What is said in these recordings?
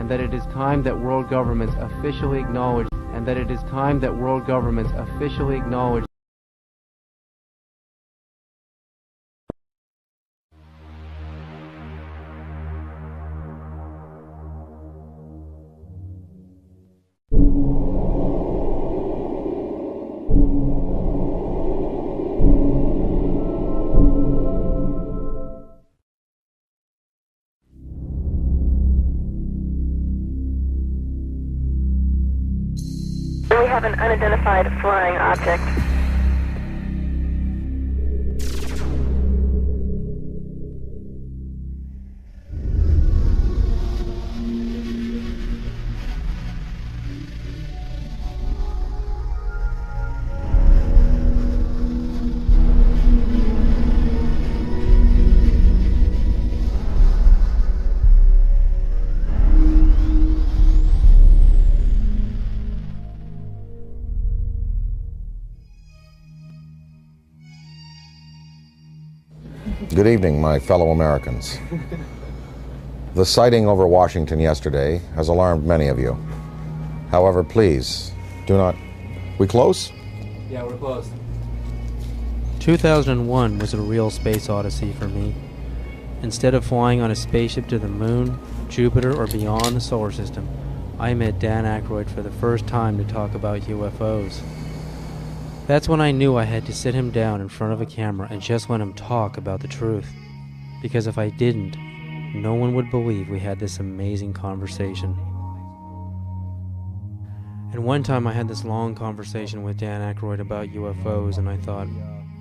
and that it is time that world governments officially acknowledge, and that it is time that world governments officially acknowledge. We have an unidentified flying object. Good evening, my fellow Americans. The sighting over Washington yesterday has alarmed many of you. However, please, do not... We close? Yeah, we're close. 2001 was a real space odyssey for me. Instead of flying on a spaceship to the moon, Jupiter, or beyond the solar system, I met Dan Aykroyd for the first time to talk about UFOs. That's when I knew I had to sit him down in front of a camera and just let him talk about the truth. Because if I didn't, no one would believe we had this amazing conversation. And one time I had this long conversation with Dan Aykroyd about UFOs, and I thought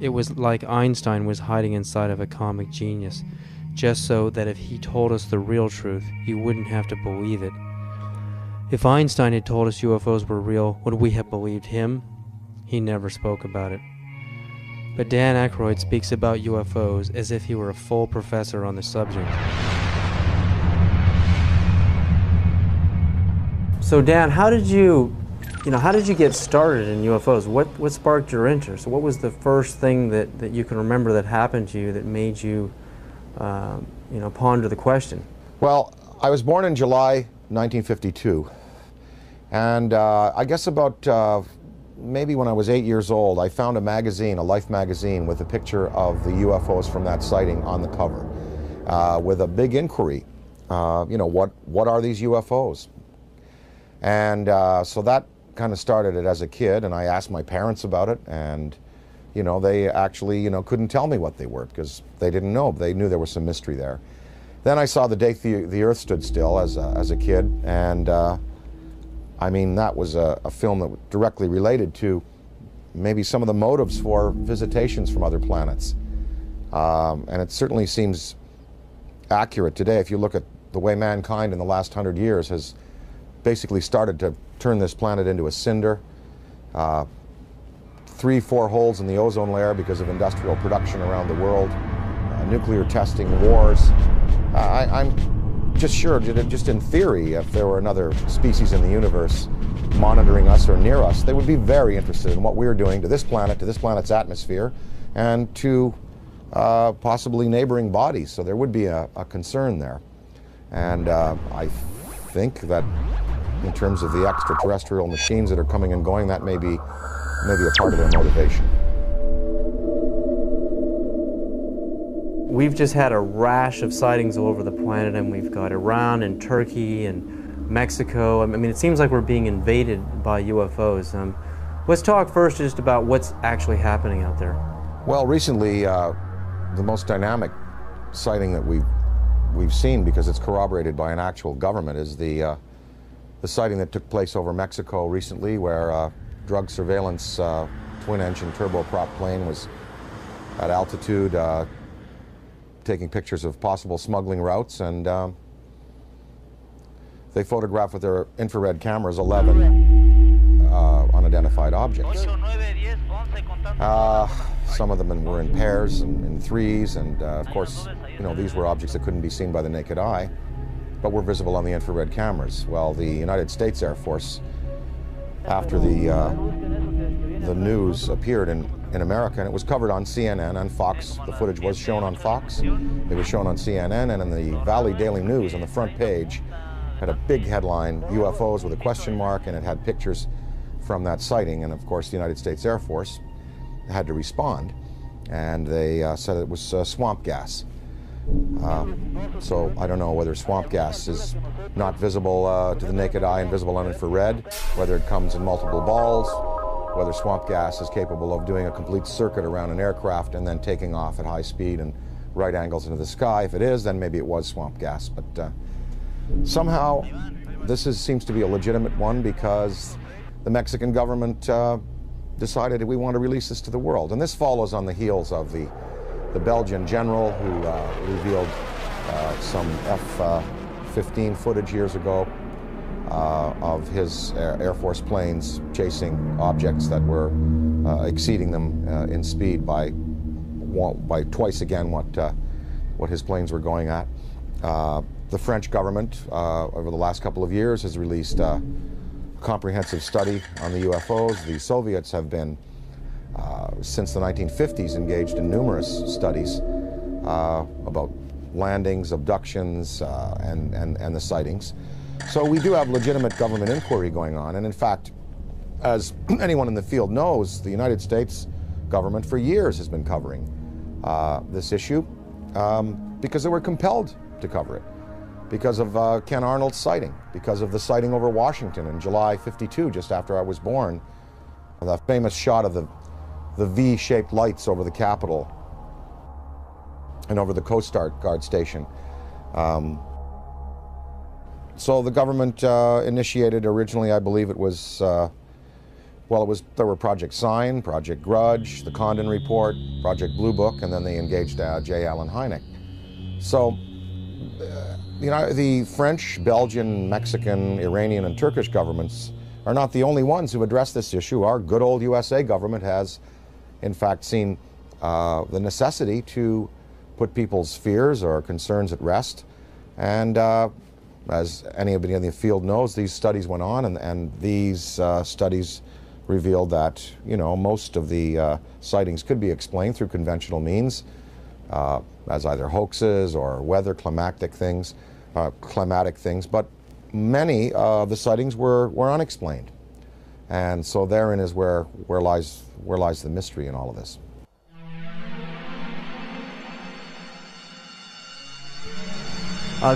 it was like Einstein was hiding inside of a comic genius, just so that if he told us the real truth, you wouldn't have to believe it. If Einstein had told us UFOs were real, would we have believed him? He never spoke about it. But Dan Aykroyd speaks about UFOs as if he were a full professor on the subject. So Dan, how did you get started in UFOs? What sparked your interest? What was the first thing that you can remember that happened to you that made you, ponder the question? Well, I was born in July 1952. And I guess about maybe when I was 8 years old, I found a magazine, a Life magazine, with a picture of the UFOs from that sighting on the cover, with a big inquiry. What are these UFOs? And so that kind of started it as a kid, and I asked my parents about it, and they actually couldn't tell me what they were because they didn't know. They knew there was some mystery there. Then I saw The Day the Earth Stood Still as a kid, and that was a film that directly related to maybe some of the motives for visitations from other planets. And it certainly seems accurate today if you look at the way mankind in the last 100 years has basically started to turn this planet into a cinder. 3-4 holes in the ozone layer because of industrial production around the world, nuclear testing, wars. I'm just sure, just in theory, if there were another species in the universe monitoring us or near us, they would be very interested in what we're doing to this planet's atmosphere, and to possibly neighboring bodies. So there would be a concern there. And I think that in terms of the extraterrestrial machines that are coming and going, that may be a part of their motivation. We've just had a rash of sightings all over the planet, and we've got Iran and Turkey and Mexico. It seems like we're being invaded by UFOs. Let's talk first just about what's actually happening out there. Well, recently, the most dynamic sighting that we've seen, because it's corroborated by an actual government, is the sighting that took place over Mexico recently, where a drug surveillance twin-engine turboprop plane was at altitude taking pictures of possible smuggling routes, and they photographed with their infrared cameras 11 unidentified objects. Some of them were in pairs and in threes, and of course, these were objects that couldn't be seen by the naked eye, but were visible on the infrared cameras. Well, the United States Air Force, after the news appeared in America, and it was covered on CNN and Fox. The footage was shown on Fox. It was shown on CNN, and in the Valley Daily News on the front page, had a big headline, UFOs with a question mark, and it had pictures from that sighting. And of course, the United States Air Force had to respond, and they said it was swamp gas. So I don't know whether swamp gas is not visible to the naked eye and visible on infrared, whether it comes in multiple balls, whether swamp gas is capable of doing a complete circuit around an aircraft and then taking off at high speed and right angles into the sky. If it is, then maybe it was swamp gas. But somehow this seems to be a legitimate one, because the Mexican government decided that we want to release this to the world. And this follows on the heels of the Belgian general who revealed some F-15 footage years ago of his Air Force planes chasing objects that were exceeding them in speed by twice again what his planes were going at. The French government over the last couple of years has released a comprehensive study on the UFOs. The Soviets have been since the 1950s engaged in numerous studies about landings, abductions, and the sightings. So we do have legitimate government inquiry going on. And in fact, as anyone in the field knows, the United States government for years has been covering this issue because they were compelled to cover it, because of Ken Arnold's sighting, because of the sighting over Washington in July '52, just after I was born. The famous shot of the V-shaped lights over the Capitol and over the Coast Guard station. So the government initiated originally, I believe it was, there were Project Sign, Project Grudge, the Condon Report, Project Blue Book, and then they engaged J. Allen Hynek. So the French, Belgian, Mexican, Iranian, and Turkish governments are not the only ones who address this issue. Our good old USA government has, in fact, seen the necessity to put people's fears or concerns at rest. And as anybody in the field knows, these studies went on, and these studies revealed that, most of the sightings could be explained through conventional means, as either hoaxes or weather, climatic things, but many of the sightings were unexplained. And so therein is where lies the mystery in all of this.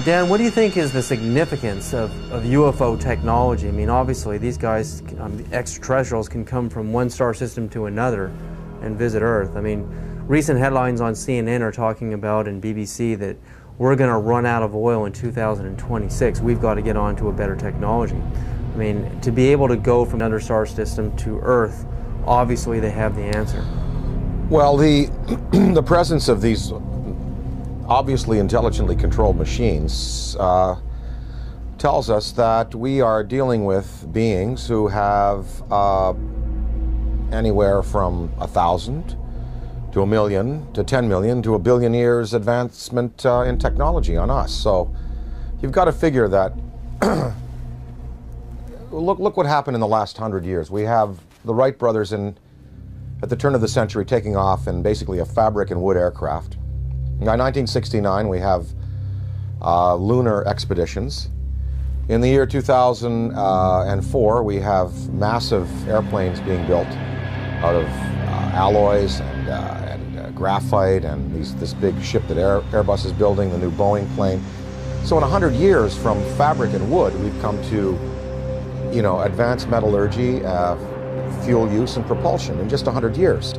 Dan, what do you think is the significance of UFO technology? I mean, obviously, these guys, the extraterrestrials, can come from one star system to another and visit Earth. I mean, recent headlines on CNN are talking about, and BBC, that we're going to run out of oil in 2026. We've got to get on to a better technology. I mean, to be able to go from another star system to Earth, obviously they have the answer. Well, the presence of these obviously intelligently controlled machines tells us that we are dealing with beings who have anywhere from 1,000 to 1 million to 10 million to 1 billion years advancement in technology on us. So you've got to figure that look what happened in the last 100 years. We have the Wright brothers at the turn of the century taking off in basically a fabric and wood aircraft. By 1969, we have lunar expeditions. In the year 2004, we have massive airplanes being built out of alloys and graphite, and this big ship that Airbus is building, the new Boeing plane. So in 100 years, from fabric and wood, we've come to, advanced metallurgy, fuel use, and propulsion in just 100 years.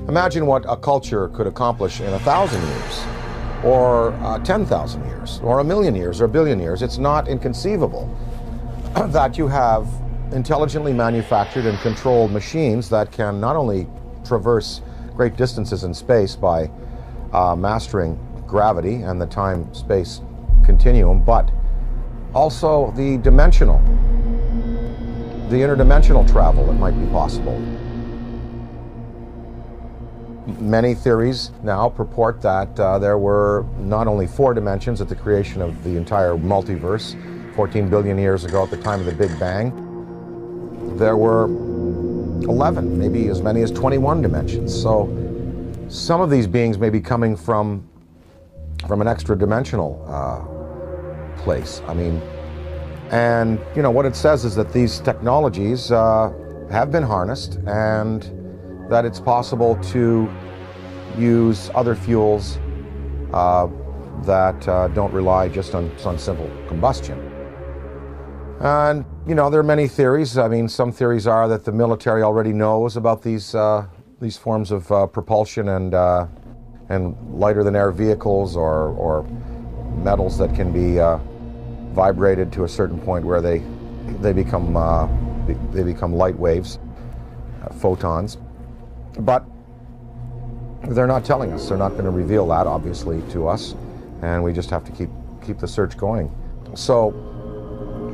Imagine what a culture could accomplish in 1,000 years, or 10,000 years, or 1 million years, or 1 billion years. It's not inconceivable that you have intelligently manufactured and controlled machines that can not only traverse great distances in space by mastering gravity and the time-space continuum, but also the interdimensional travel that might be possible. Many theories now purport that there were not only 4 dimensions at the creation of the entire multiverse 14 billion years ago at the time of the Big Bang. There were 11, maybe as many as 21 dimensions. So some of these beings may be coming from an extra dimensional place. I mean, And, you know, what it says is that these technologies have been harnessed and that it's possible to use other fuels that don't rely just on simple combustion. And, you know, there are many theories. I mean, some theories are that the military already knows about these forms of propulsion and lighter-than-air vehicles or metals that can be vibrated to a certain point where they become light waves, photons. But they're not telling us. They're not going to reveal that, obviously, to us, and we just have to keep the search going. So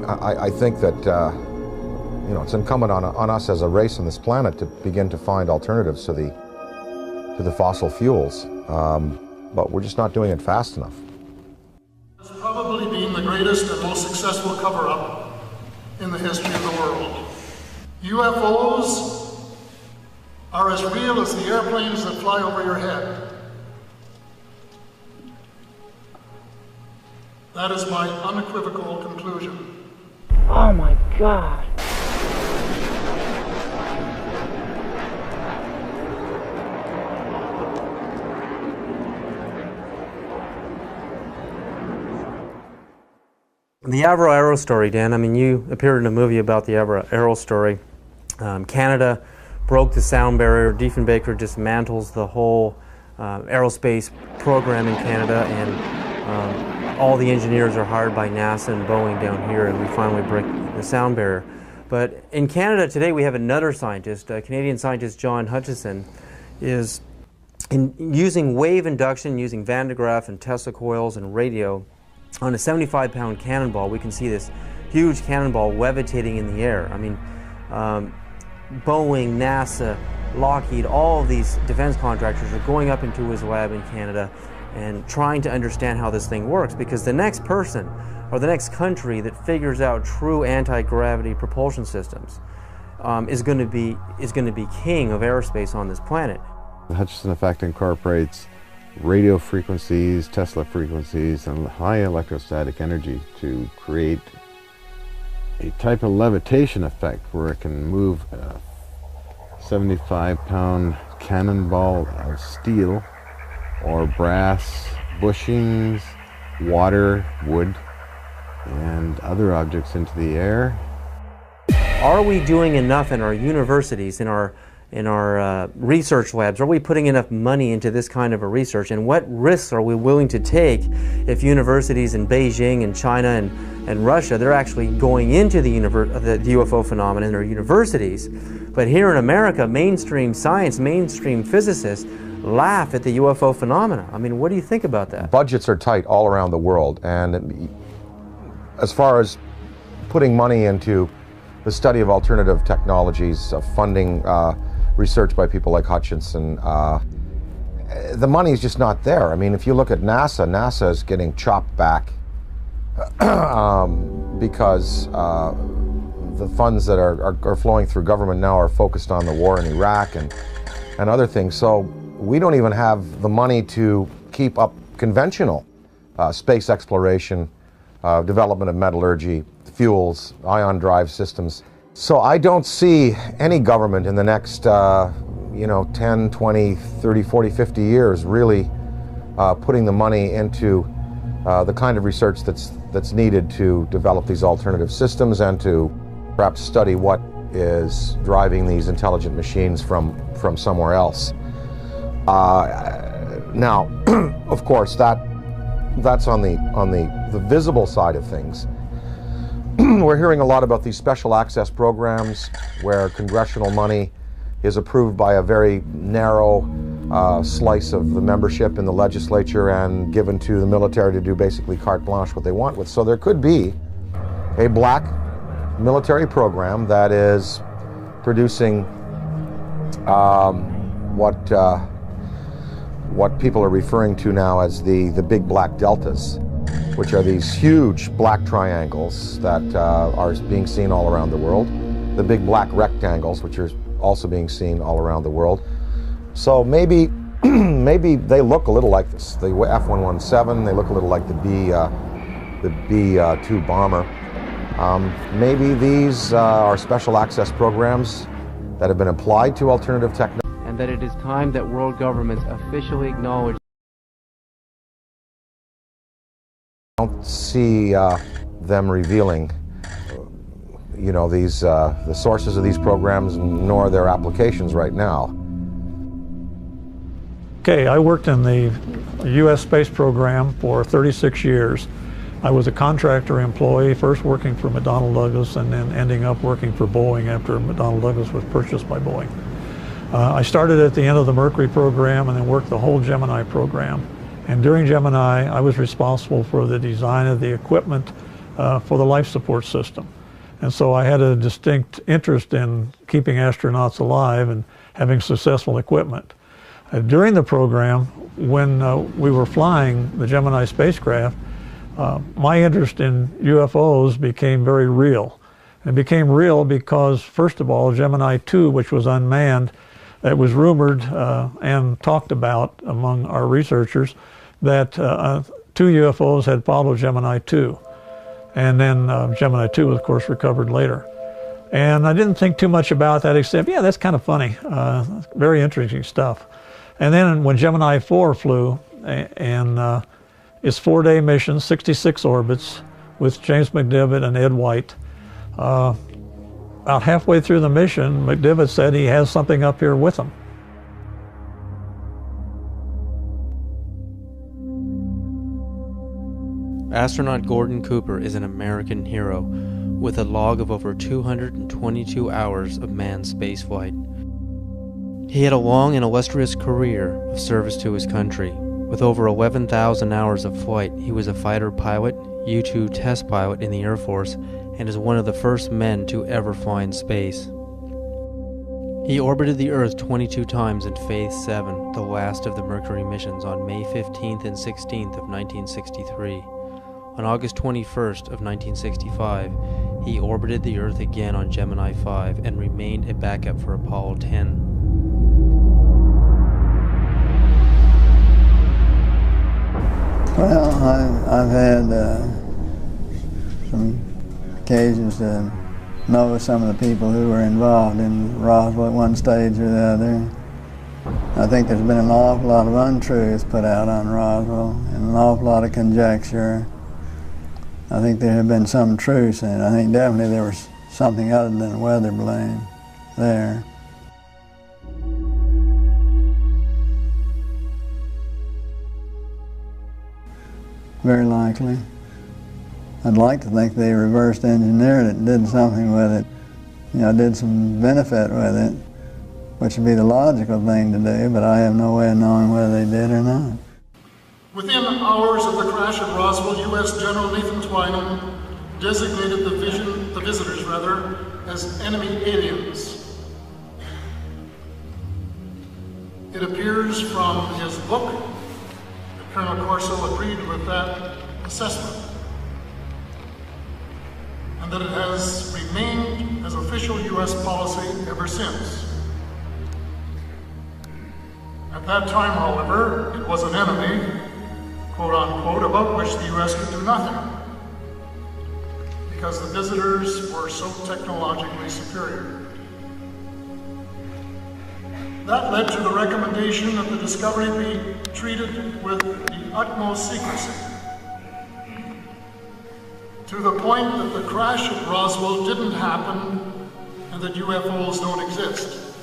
I think that you know, it's incumbent on us as a race on this planet to begin to find alternatives to the fossil fuels, but we're just not doing it fast enough. It's probably been the greatest and most successful cover-up in the history of the world. UFOs are as real as the airplanes that fly over your head. That is my unequivocal conclusion. Oh my God. The Avro Arrow story, Dan, I mean, you appeared in a movie about the Avro Arrow story. Canada broke the sound barrier. Diefenbaker dismantles the whole aerospace program in Canada, and all the engineers are hired by NASA and Boeing down here, and we finally break the sound barrier. But in Canada today, we have another scientist, Canadian scientist John Hutchison, is using wave induction, using Van de Graaff and Tesla coils and radio. On a 75-pound cannonball, we can see this huge cannonball levitating in the air. I mean, Boeing, NASA, Lockheed, all of these defense contractors are going up into his lab in Canada and trying to understand how this thing works, because the next person or the next country that figures out true anti-gravity propulsion systems is going to be king of aerospace on this planet. The Hutchison effect incorporates radio frequencies, Tesla frequencies, and high electrostatic energy to create a type of levitation effect where it can move a 75-pound cannonball of steel or brass bushings, water, wood, and other objects into the air. Are we doing enough in our universities, in our research labs? Are we putting enough money into this kind of a research? And what risks are we willing to take if universities in Beijing and China and Russia, they're actually going into the UFO phenomenon in their universities, but here in America, mainstream science, mainstream physicists laugh at the UFO phenomena? I mean, what do you think about that? Budgets are tight all around the world, and as far as putting money into the study of alternative technologies, funding research by people like Hutchison, the money is just not there. I mean, if you look at NASA, NASA is getting chopped back because the funds that are flowing through government now are focused on the war in Iraq and other things. So we don't even have the money to keep up conventional space exploration, development of metallurgy, fuels, ion drive systems. So I don't see any government in the next 10, 20, 30, 40, 50 years really putting the money into the kind of research that's needed to develop these alternative systems and to perhaps study what is driving these intelligent machines from somewhere else. Now, of course, that's on the visible side of things. We're hearing a lot about these special access programs where congressional money is approved by a very narrow slice of the membership in the legislature and given to the military to do basically carte blanche what they want with. So there could be a black military program that is producing what people are referring to now as the big black deltas, which are these huge black triangles that are being seen all around the world, the big black rectangles, which are also being seen all around the world. So maybe they look a little like this. The F-117, they look a little like the B-2 bomber. Maybe these are special access programs that have been applied to alternative technology. And that it is time that world governments officially acknowledge. I don't see them revealing, you know, these the sources of these programs, nor their applications right now. Okay, I worked in the U.S. space program for 36 years. I was a contractor employee, first working for McDonnell Douglas and then ending up working for Boeing after McDonnell Douglas was purchased by Boeing. I started at the end of the Mercury program and then worked the whole Gemini program. And during Gemini, I was responsible for the design of the equipment for the life support system. And so I had a distinct interest in keeping astronauts alive and having successful equipment. During the program, when we were flying the Gemini spacecraft, my interest in UFOs became very real. It became real because, first of all, Gemini 2, which was unmanned, it was rumored and talked about among our researchers that 2 UFOs had followed Gemini 2. And then Gemini 2 was, of course, recovered later. And I didn't think too much about that except, yeah, that's kind of funny. Very interesting stuff. And then when Gemini 4 flew, and its 4-day mission, 66 orbits, with James McDivitt and Ed White, about halfway through the mission, McDivitt said he has something up here with him. Astronaut Gordon Cooper is an American hero with a log of over 222 hours of manned spaceflight. He had a long and illustrious career of service to his country. With over 11,000 hours of flight, he was a fighter pilot, U-2 test pilot in the Air Force, and is one of the first men to ever fly in space. He orbited the Earth 22 times in Faith 7, the last of the Mercury missions, on May 15th and 16th of 1963. On August 21st of 1965, he orbited the Earth again on Gemini 5 and remained a backup for Apollo 10. Well, I've had some occasions to know some of the people who were involved in Roswell at one stage or the other. I think there's been an awful lot of untruth put out on Roswell and an awful lot of conjecture. I think there have been some truth in it. I think definitely there was something other than a weather balloon there. Very likely. I'd like to think they reversed engineered it and did something with it. You know, did some benefit with it, which would be the logical thing to do, but I have no way of knowing whether they did or not. Within hours of the crash at Roswell, U.S. General Nathan Twining designated the visitors as enemy aliens. It appears from his book that Colonel Corso agreed with that assessment, and that it has remained as official U.S. policy ever since. At that time, however, it was an enemy, quote unquote, about which the U.S. could do nothing, because the visitors were so technologically superior. That led to the recommendation that the discovery be treated with the utmost secrecy, to the point that the crash at Roswell didn't happen and that UFOs don't exist.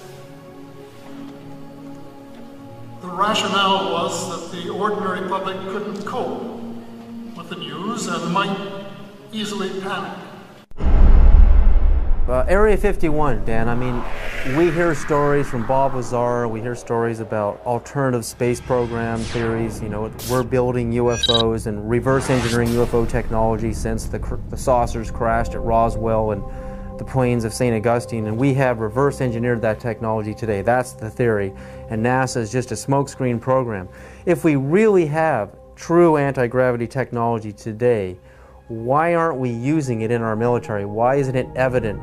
The rationale was that the ordinary public couldn't cope with the news and might easily panic. Area 51, Dan, I mean, we hear stories from Bob Lazar, we hear stories about alternative space program theories, you know, we're building UFOs and reverse engineering UFO technology since the saucers crashed at Roswell and the plains of St. Augustine, and we have reverse engineered that technology today. That's the theory, and NASA is just a smokescreen program. If we really have true anti-gravity technology today, why aren't we using it in our military? Why isn't it evident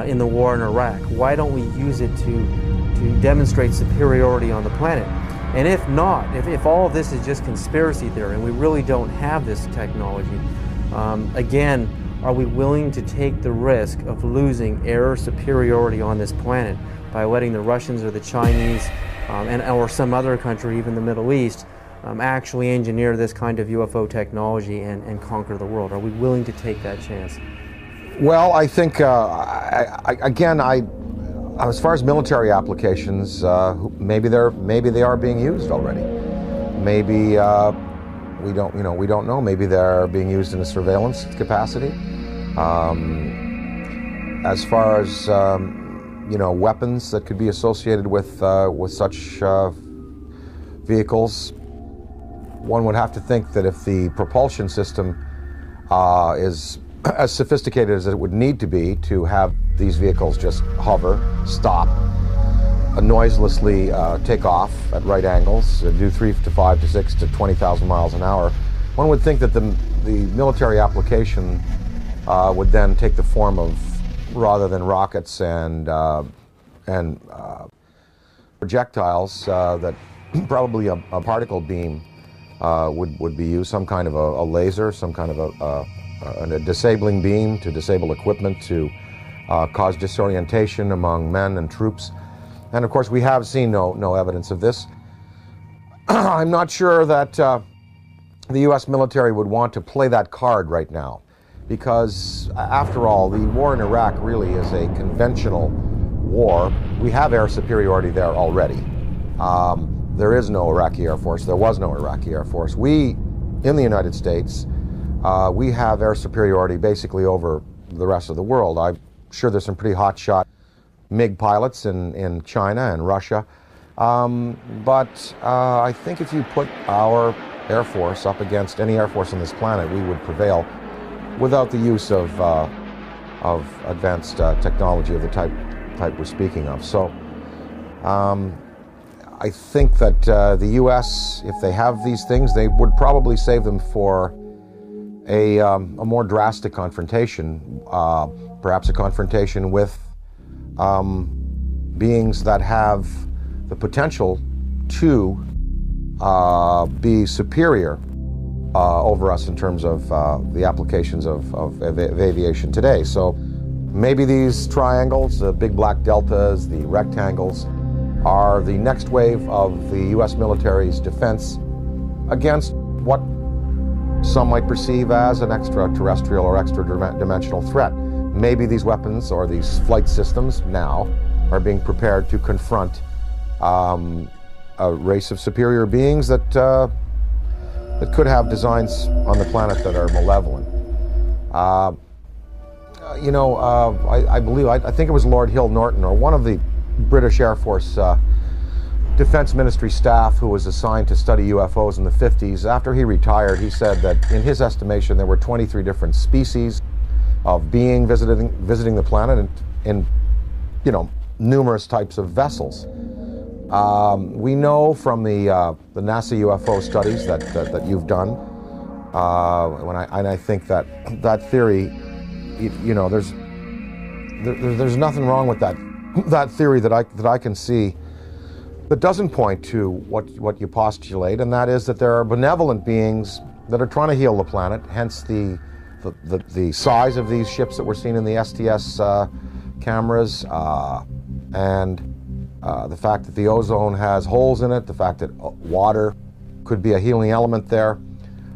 in the war in Iraq? Why don't we use it to demonstrate superiority on the planet? And if not, if all of this is just conspiracy theory and we really don't have this technology, again, are we willing to take the risk of losing air superiority on this planet by letting the Russians or the Chinese or some other country, even the Middle East, actually engineer this kind of UFO technology and conquer the world? Are we willing to take that chance? Well, I think, as far as military applications, maybe they are being used already. Maybe we don't know. Maybe they're being used in a surveillance capacity. As far as weapons that could be associated with such vehicles, one would have to think that if the propulsion system is as sophisticated as it would need to be to have these vehicles just hover, stop, noiselessly take off at right angles, do 3 to 5 to 6 to 20,000 miles an hour, one would think that the military application would then take the form of, rather than rockets and projectiles, that probably a particle beam would be used, some kind of a laser, some kind of a disabling beam to disable equipment, to cause disorientation among men and troops. And of course, we have seen no evidence of this. I'm not sure that the U.S. military would want to play that card right now, because after all, the war in Iraq really is a conventional war. We have air superiority there already. There is no Iraqi Air Force. There was no Iraqi Air Force. We, in the United States, we have air superiority basically over the rest of the world. I'm sure there's some pretty hotshot MiG pilots in China and Russia. But I think if you put our Air Force up against any Air Force on this planet, we would prevail without the use of advanced technology of the type we're speaking of. So I think that the U.S., if they have these things, they would probably save them for a more drastic confrontation, perhaps a confrontation with beings that have the potential to be superior over us in terms of the applications of aviation today. So maybe these triangles, the big black deltas, the rectangles, are the next wave of the U.S. military's defense against what some might perceive as an extraterrestrial or extra-dimensional threat. Maybe these weapons or these flight systems now are being prepared to confront a race of superior beings that could have designs on the planet that are malevolent. I think it was Lord Hill Norton, or one of the British Air Force Defense Ministry staff who was assigned to study UFOs in the 50s. After he retired, he said that in his estimation there were 23 different species of being visiting the planet in numerous types of vessels. We know from the NASA UFO studies that you've done, and I think that theory, there's nothing wrong with that theory that I can see that doesn't point to what you postulate, and that is that there are benevolent beings that are trying to heal the planet, hence the size of these ships that we're seeing in the STS cameras, and the fact that the ozone has holes in it, the fact that water could be a healing element there.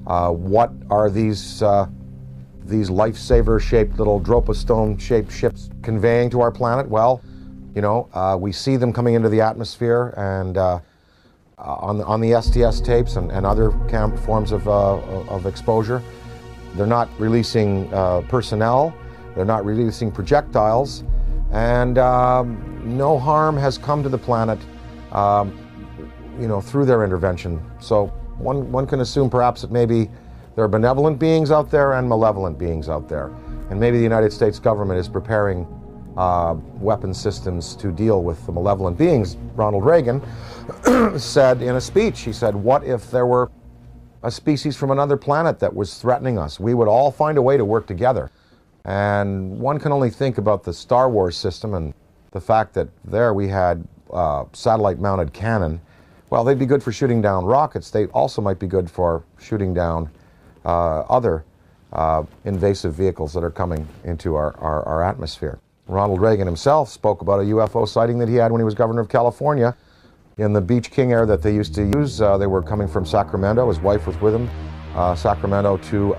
What are these lifesaver-shaped little Dropa-stone-shaped ships conveying to our planet? Well, we see them coming into the atmosphere, and on the STS tapes and other forms of exposure, they're not releasing personnel, they're not releasing projectiles, and no harm has come to the planet, through their intervention. So one can assume perhaps that maybe there are benevolent beings out there and malevolent beings out there, and maybe the United States government is preparing weapon systems to deal with the malevolent beings. Ronald Reagan said in a speech, he said, what if there were a species from another planet that was threatening us? We would all find a way to work together. And one can only think about the Star Wars system and the fact that there we had satellite-mounted cannon. Well, they'd be good for shooting down rockets. They also might be good for shooting down other invasive vehicles that are coming into our atmosphere. Ronald Reagan himself spoke about a UFO sighting that he had when he was governor of California in the Beach King Air that they used to use. They were coming from Sacramento. His wife was with him, Sacramento to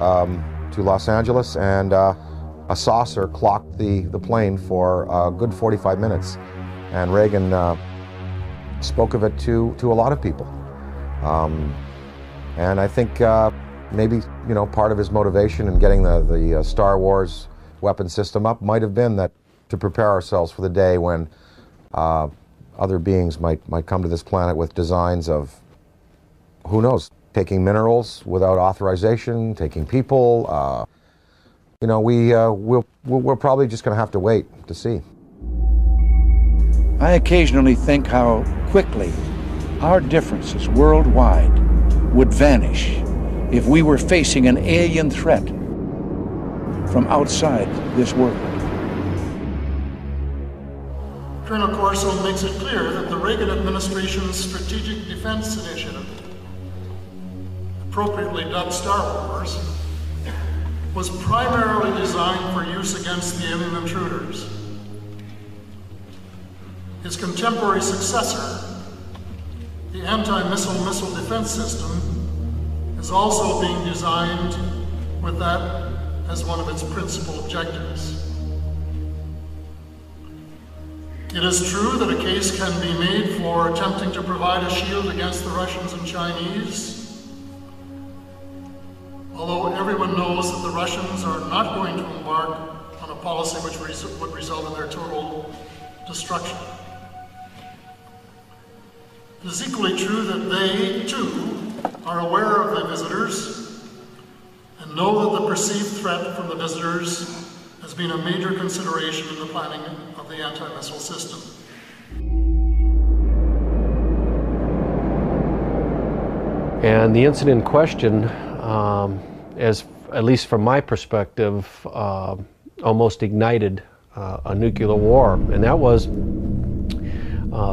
Los Angeles, and a saucer clocked the plane for a good 45 minutes. And Reagan spoke of it to a lot of people. And I think maybe, you know, part of his motivation in getting the Star Wars weapon system up might have been that to prepare ourselves for the day when other beings might come to this planet with designs of, who knows, taking minerals without authorization, taking people. You know, we're probably just going to have to wait to see. I occasionally think how quickly our differences worldwide would vanish if we were facing an alien threat from outside this world. Colonel Corso makes it clear that the Reagan administration's Strategic Defense Initiative, appropriately dubbed Star Wars, was primarily designed for use against the alien intruders. His contemporary successor, the anti-missile defense system, is also being designed with that as one of its principal objectives. It is true that a case can be made for attempting to provide a shield against the Russians and Chinese, although everyone knows that the Russians are not going to embark on a policy which would result in their total destruction. It is equally true that they, too, are aware of the visitors and know that the perceived threat from the visitors has been a major consideration in the planning of the anti-missile system. And the incident in question, as at least from my perspective, almost ignited a nuclear war, and that was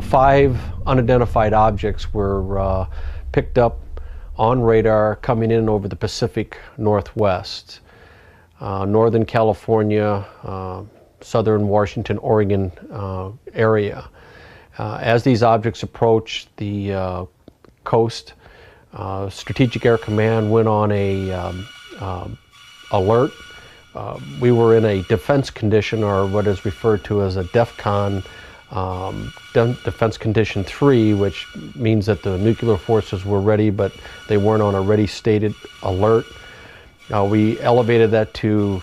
5 unidentified objects were picked up on radar coming in over the Pacific Northwest, Northern California, Southern Washington, Oregon area. As these objects approached the coast, Strategic Air Command went on a alert. We were in a defense condition, or what is referred to as a DEFCON, Defense Condition 3, which means that the nuclear forces were ready, but they weren't on a ready stated alert. We elevated that to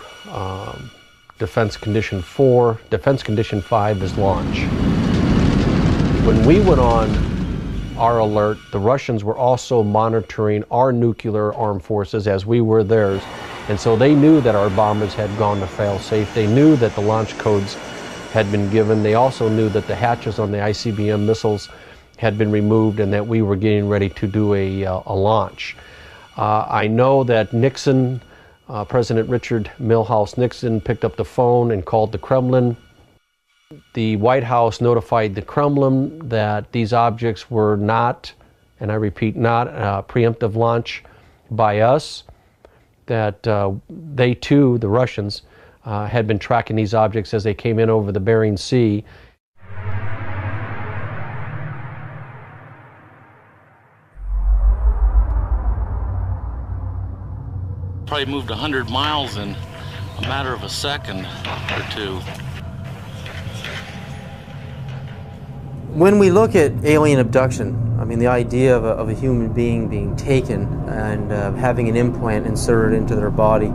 Defense Condition 4. Defense Condition 5 is launch. When we went on our alert, the Russians were also monitoring our nuclear armed forces as we were theirs. And so they knew that our bombers had gone to fail-safe. They knew that the launch codes had been given. They also knew that the hatches on the ICBM missiles had been removed and that we were getting ready to do a launch. I know that Nixon, President Richard Milhouse Nixon, picked up the phone and called the Kremlin. The White House notified the Kremlin that these objects were not, and I repeat, not a preemptive launch by us, that they too, the Russians, had been tracking these objects as they came in over the Bering Sea. Probably moved 100 miles in a matter of a second or two. When we look at alien abduction, I mean, the idea of a human being being taken and having an implant inserted into their body,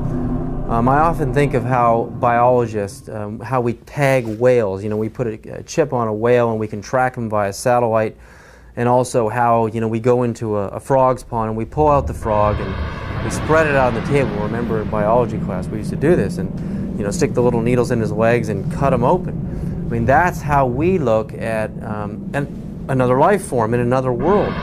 I often think of how biologists, how we tag whales. You know, we put a chip on a whale and we can track them via satellite, and also how, you know, we go into a frog's pond and we pull out the frog and we spread it out on the table. Remember in biology class we used to do this, and, you know, stick the little needles in his legs and cut him open. I mean, that's how we look at another life form in another world.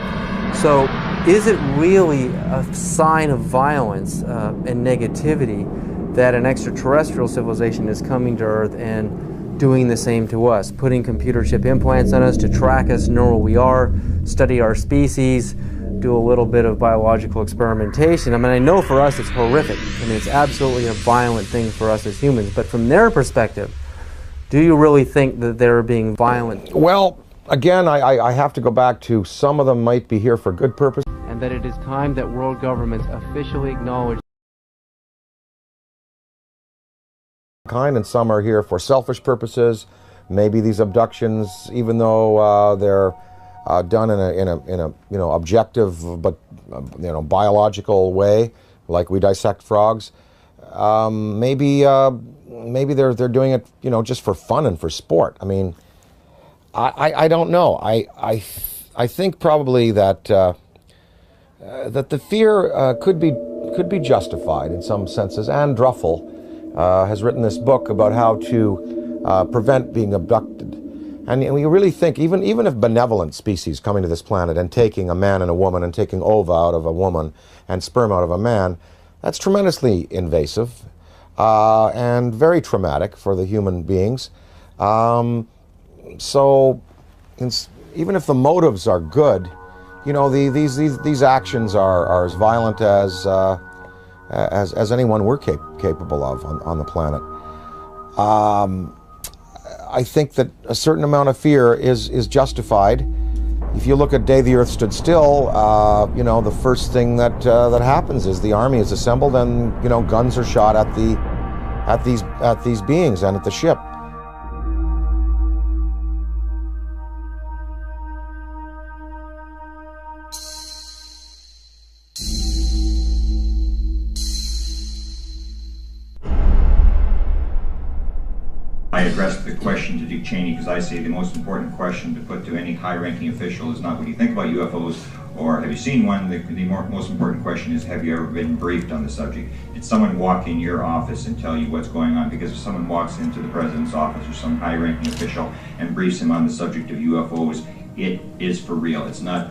So is it really a sign of violence and negativity that an extraterrestrial civilization is coming to Earth and doing the same to us, putting computer chip implants on us to track us, know where we are, study our species, do a little bit of biological experimentation. I mean, I know for us it's horrific. I mean, it's absolutely a violent thing for us as humans. But from their perspective, do you really think that they're being violent? Well, again, I have to go back to some of them might be here for good purpose. And that it is time that world governments officially acknowledge Kind, and some are here for selfish purposes. Maybe these abductions, even though they're done in a objective but biological way, like we dissect frogs, maybe they're doing it just for fun and for sport. I mean, I don't know. I think probably that that the fear could be justified in some senses. Anne Druffel has written this book about how to prevent being abducted. And we really think, even if benevolent species coming to this planet and taking a man and a woman and taking ova out of a woman and sperm out of a man, that's tremendously invasive and very traumatic for the human beings. So even if the motives are good, these actions are as violent as anyone we're capable of on the planet. I think that a certain amount of fear is justified. If you look at Day the Earth Stood Still, the first thing that happens is the army is assembled and guns are shot at these beings and at the ship. I addressed the question to Dick Cheney because I say the most important question to put to any high-ranking official is not what do you think about UFOs or have you seen one. The most important question is, have you ever been briefed on the subject? Did someone walk in your office and tell you what's going on? Because if someone walks into the president's office or some high-ranking official and briefs him on the subject of UFOs, it is for real. It's not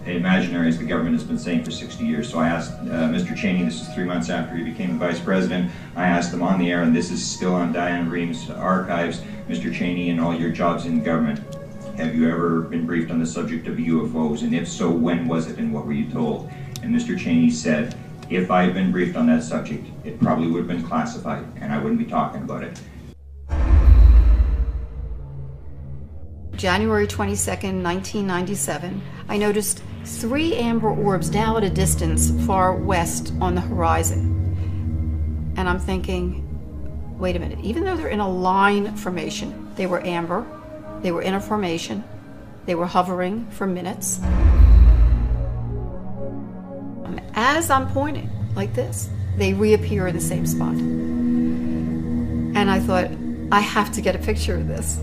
imaginary, as the government has been saying for 60 years. So I asked Mr. Cheney, this is 3 months after he became the vice president, I asked him on the air, and this is still on Diane Ream's archives, Mr. Cheney, in all your jobs in government, have you ever been briefed on the subject of UFOs? And if so, when was it and what were you told? And Mr. Cheney said, if I had been briefed on that subject, it probably would have been classified and I wouldn't be talking about it. January 22nd, 1997, I noticed 3 amber orbs now at a distance far west on the horizon. And I'm thinking, wait a minute, even though they're in a line formation, they were amber, they were in a formation, they were hovering for minutes. As I'm pointing like this, they reappear in the same spot. And I thought, I have to get a picture of this.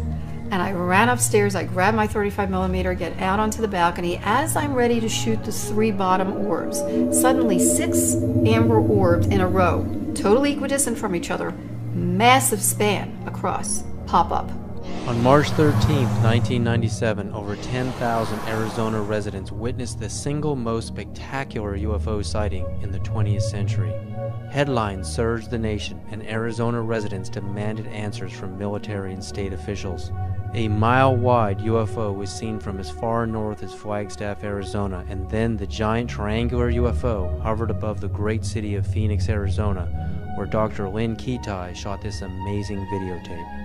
And I ran upstairs, I grabbed my 35mm, get out onto the balcony. As I'm ready to shoot the 3 bottom orbs, suddenly 6 amber orbs in a row, totally equidistant from each other, massive span across, pop up. On March 13, 1997, over 10,000 Arizona residents witnessed the single most spectacular UFO sighting in the 20th century. Headlines surged the nation, and Arizona residents demanded answers from military and state officials. A mile-wide UFO was seen from as far north as Flagstaff, Arizona, and then the giant triangular UFO hovered above the great city of Phoenix, Arizona, where Dr. Lynn Ketai shot this amazing videotape.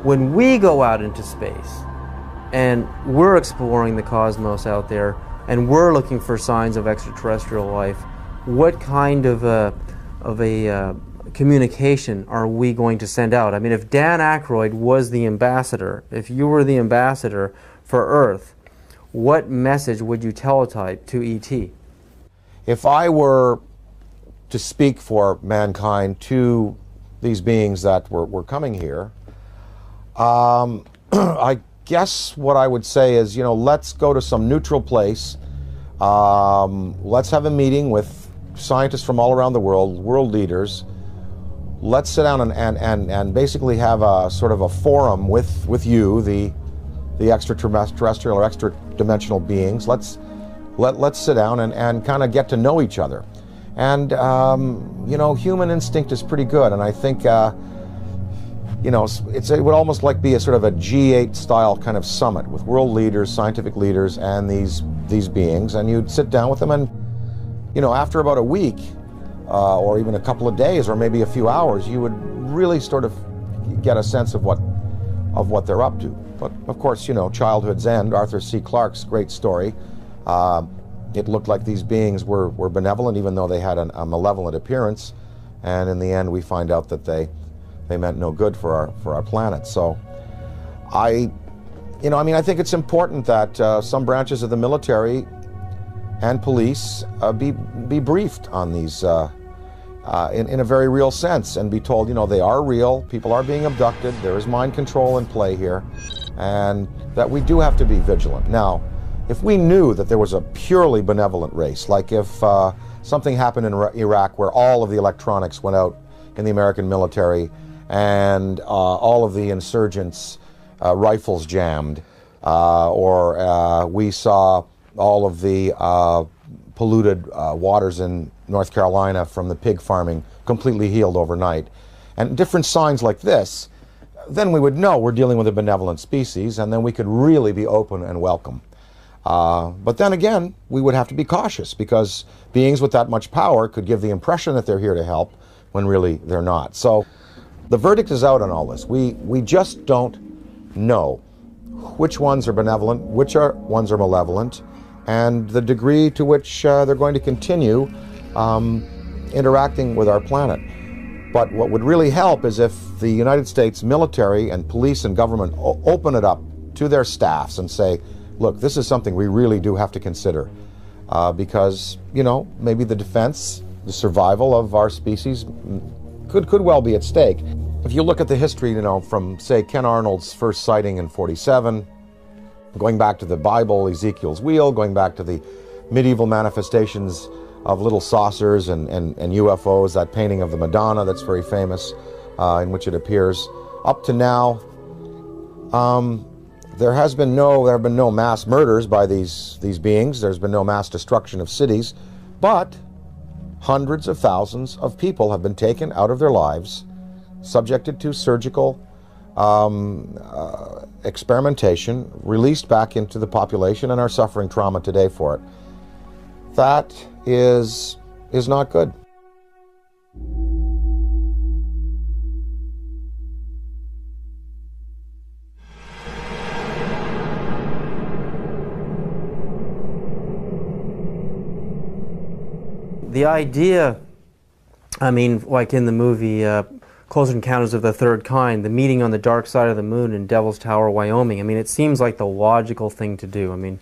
When we go out into space and we're exploring the cosmos out there and we're looking for signs of extraterrestrial life, what kind of a communication are we going to send out? I mean, if Dan Aykroyd was the ambassador, if you were the ambassador for Earth, what message would you teletype to ET? If I were to speak for mankind to these beings that were coming here, I guess what I would say is, let's go to some neutral place. Let's have a meeting with scientists from all around the world leaders. Let's sit down and basically have a sort of a forum with you, the extraterrestrial or extra-dimensional beings. Let's sit down and kind of get to know each other. And you know, human instinct is pretty good, and I think you know, it would almost like be a sort of a G8 style kind of summit with world leaders, scientific leaders, and these beings, and you'd sit down with them, and you know, after about a week or even a couple of days or maybe a few hours, you would really sort of get a sense of what they're up to. But of course, you know, childhood's end, Arthur C. Clarke's great story. It looked like these beings were benevolent, even though they had a malevolent appearance, and in the end we find out that they meant no good for our planet. So I think it's important that some branches of the military and police be briefed on these in a very real sense, and be told, you know, they are real, people are being abducted, there is mind control in play here, and that we do have to be vigilant. Now, if we knew that there was a purely benevolent race, like if something happened in Iraq where all of the electronics went out in the American military and all of the insurgents' rifles jammed, or we saw all of the polluted waters in North Carolina from the pig farming completely healed overnight, and different signs like this, then we would know we're dealing with a benevolent species, and then we could really be open and welcome. But then again, we would have to be cautious, because beings with that much power could give the impression that they're here to help when really they're not. So the verdict is out on all this. We just don't know which ones are benevolent, which ones are malevolent, and the degree to which they're going to continue interacting with our planet. But what would really help is if the United States military and police and government open it up to their staffs and say, look, this is something we really do have to consider, because, you know, maybe the defense, the survival of our species could well be at stake. If you look at the history, you know, from, say, Ken Arnold's first sighting in '47, going back to the Bible, Ezekiel's wheel, going back to the medieval manifestations of little saucers and UFOs, that painting of the Madonna that's very famous, in which it appears, up to now, there have been no mass murders by these beings. There's been no mass destruction of cities, but hundreds of thousands of people have been taken out of their lives, subjected to surgical experimentation, released back into the population, and are suffering trauma today for it. That is not good. The idea, I mean, like in the movie Close Encounters of the Third Kind, the meeting on the dark side of the moon in Devil's Tower, Wyoming, I mean, it seems like the logical thing to do. I mean,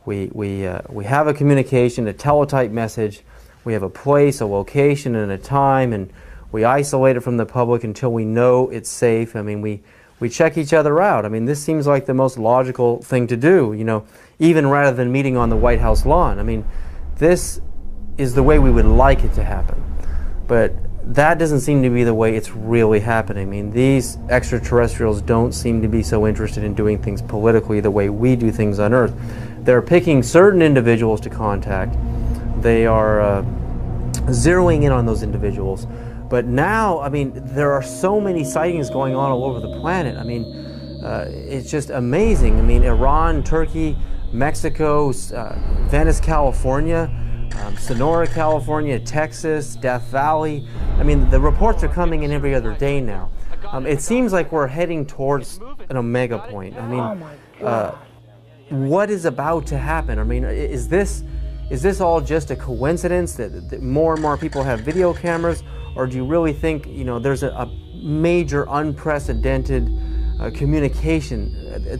we have a communication, a teletype message, we have a place, a location, and a time, and we isolate it from the public until we know it's safe. I mean, we check each other out. I mean, this seems like the most logical thing to do, you know, even rather than meeting on the White House lawn. I mean, this is the way we would like it to happen. But that doesn't seem to be the way it's really happening. I mean, these extraterrestrials don't seem to be so interested in doing things politically the way we do things on Earth. They're picking certain individuals to contact. They are zeroing in on those individuals. But now, I mean, there are so many sightings going on all over the planet. I mean, it's just amazing. I mean, Iran, Turkey, Mexico, Venice, California, Sonora, California, Texas, Death Valley. I mean, the reports are coming in every other day now. It seems like we're heading towards an omega point. I mean, what is about to happen? I mean, is this all just a coincidence that more and more people have video cameras, or do you really think, you know, there's a major unprecedented communication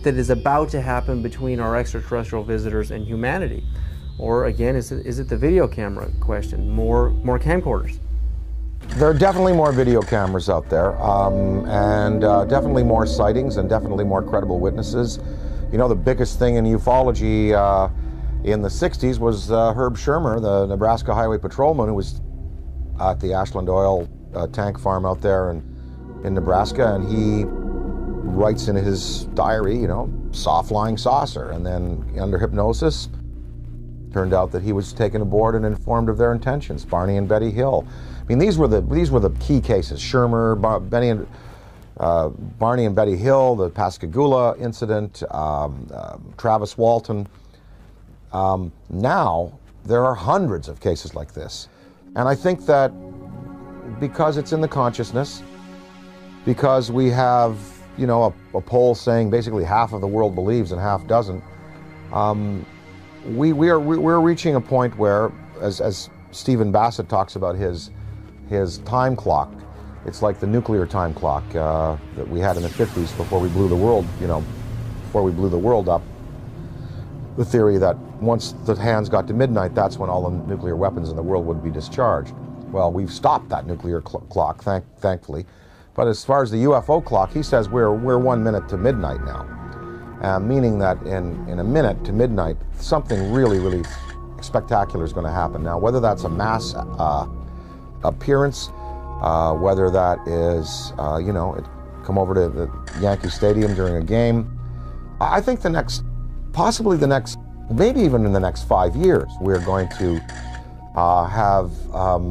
that is about to happen between our extraterrestrial visitors and humanity? Or again, is it the video camera question? More camcorders? There are definitely more video cameras out there, and definitely more sightings, and definitely more credible witnesses. You know, the biggest thing in ufology in the 60s was Herb Shermer, the Nebraska Highway Patrolman, who was at the Ashland Oil tank farm out there in Nebraska, and he writes in his diary, you know, saw flying saucer, and then under hypnosis, turned out that he was taken aboard and informed of their intentions. Barney and Betty Hill. I mean, these were the key cases. Shermer, Barney and Betty Hill, the Pascagoula incident, Travis Walton. Now there are hundreds of cases like this, and I think that because it's in the consciousness, because we have, you know, a poll saying basically half of the world believes and half doesn't. We're reaching a point where, as Stephen Bassett talks about his time clock, it's like the nuclear time clock that we had in the 50s before we blew the world, before we blew the world up. The theory that once the hands got to midnight, that's when all the nuclear weapons in the world would be discharged. Well, we've stopped that nuclear clock, thankfully. But as far as the UFO clock, he says we're 1 minute to midnight now, meaning that in a minute to midnight, something really, really spectacular is going to happen. Now, whether that's a mass appearance, whether that is, it come over to the Yankee Stadium during a game, I think maybe even in the next 5 years, we're going to have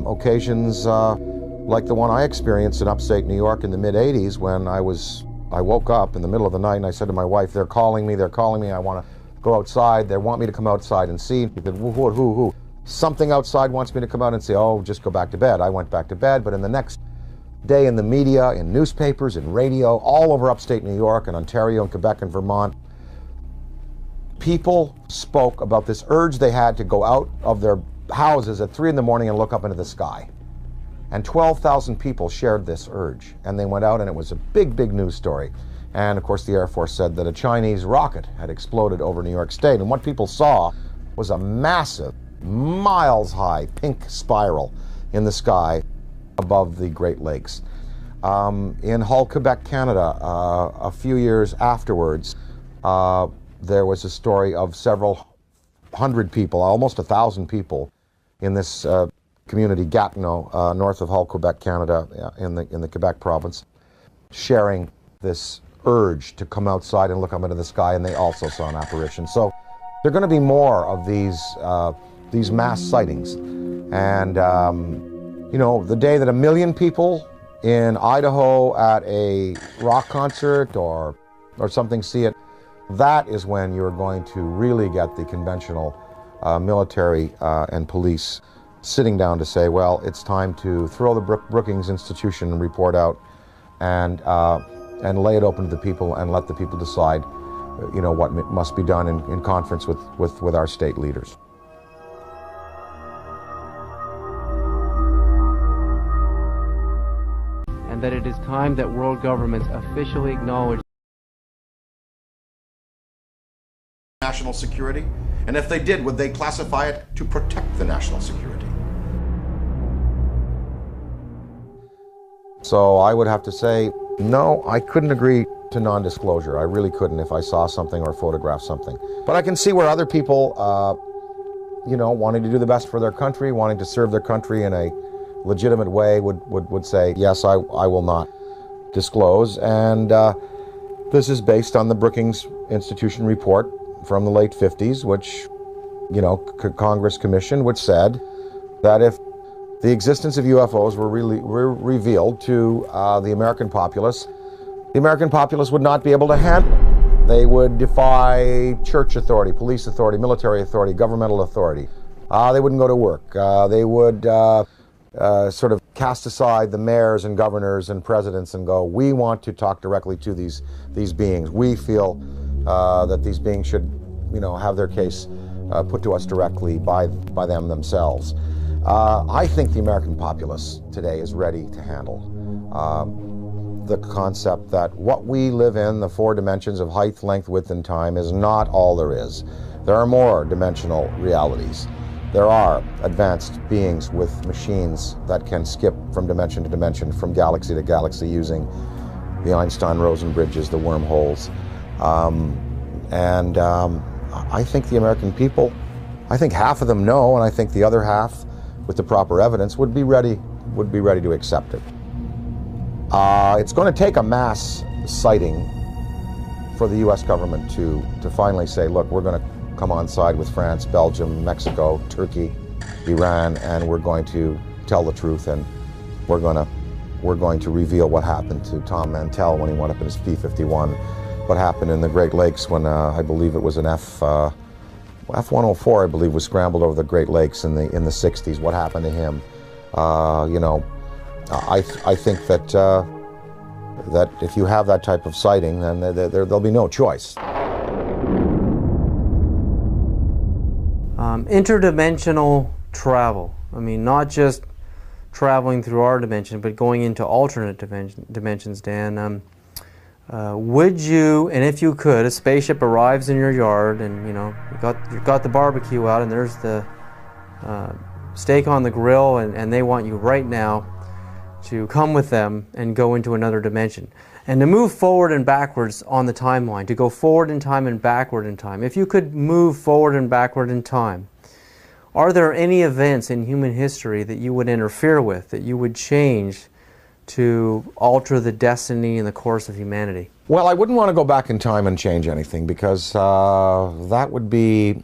occasions like the one I experienced in upstate New York in the mid-'80s when I woke up in the middle of the night and I said to my wife, they're calling me, I want to go outside, they want me to come outside and see. She said, who? Something outside wants me to come out and say, oh, just go back to bed. I went back to bed, but in the next day in the media, in newspapers, in radio, all over upstate New York and Ontario and Quebec and Vermont, people spoke about this urge they had to go out of their houses at 3 in the morning and look up into the sky. And 12,000 people shared this urge, and they went out, and it was a big, big news story. And of course the Air Force said that a Chinese rocket had exploded over New York State, and what people saw was a massive, miles-high pink spiral in the sky above the Great Lakes. In Hull, Quebec, Canada, a few years afterwards, there was a story of several hundred people, almost 1,000 people, in this community, Gatineau, north of Hull, Quebec, Canada, in the Quebec province, sharing this urge to come outside and look up into the sky, and they also saw an apparition. So there are going to be more of these mass sightings. And the day that 1 million people in Idaho at a rock concert or something see it, that is when you're going to really get the conventional military and police sitting down to say, well, it's time to throw the Brookings Institution report out and lay it open to the people and let the people decide, what must be done in conference with our state leaders. And that it is time that world governments officially acknowledge national security, and if they did, would they classify it to protect the national security? So I would have to say, no, I couldn't agree to non-disclosure. I really couldn't if I saw something or photographed something. But I can see where other people, wanting to do the best for their country, wanting to serve their country in a legitimate way would say, yes, I will not disclose. And this is based on the Brookings Institution report from the late 50s, which, Congress commissioned, which said that if the existence of UFOs were revealed to the American populace would not be able to handle it. They would defy church authority, police authority, military authority, governmental authority. They wouldn't go to work. They would sort of cast aside the mayors and governors and presidents and go, we want to talk directly to these beings. We feel that these beings should, have their case put to us directly by them themselves. I think the American populace today is ready to handle the concept that what we live in, the 4 dimensions of height, length, width, and time, is not all there is. There are more dimensional realities. There are advanced beings with machines that can skip from dimension to dimension, from galaxy to galaxy, using the Einstein-Rosen bridges, the wormholes. I think the American people I think half of them know, and I think the other half, with the proper evidence, would be ready to accept it. It's going to take a mass sighting for the U.S. government to finally say, look, we're going to come on side with France, Belgium, Mexico, Turkey, Iran, and we're going to tell the truth, and we're going to reveal what happened to Tom Mantell when he went up in his P-51, what happened in the Great Lakes when I believe it was an F-104, I believe, was scrambled over the Great Lakes in the 60s. What happened to him? You know, I think that that if you have that type of sighting, then there'll be no choice. Interdimensional travel. I mean, not just traveling through our dimension, but going into alternate dimensions, Dan. Would you, and if you could, a spaceship arrives in your yard, and you know you've got the barbecue out, and there's the steak on the grill, and they want you right now to come with them and go into another dimension, and to move forward and backwards on the timeline, to go forward in time and backward in time. If you could move forward and backward in time, are there any events in human history that you would interfere with, that you would change to alter the destiny and the course of humanity? Well, I wouldn't want to go back in time and change anything, because that would be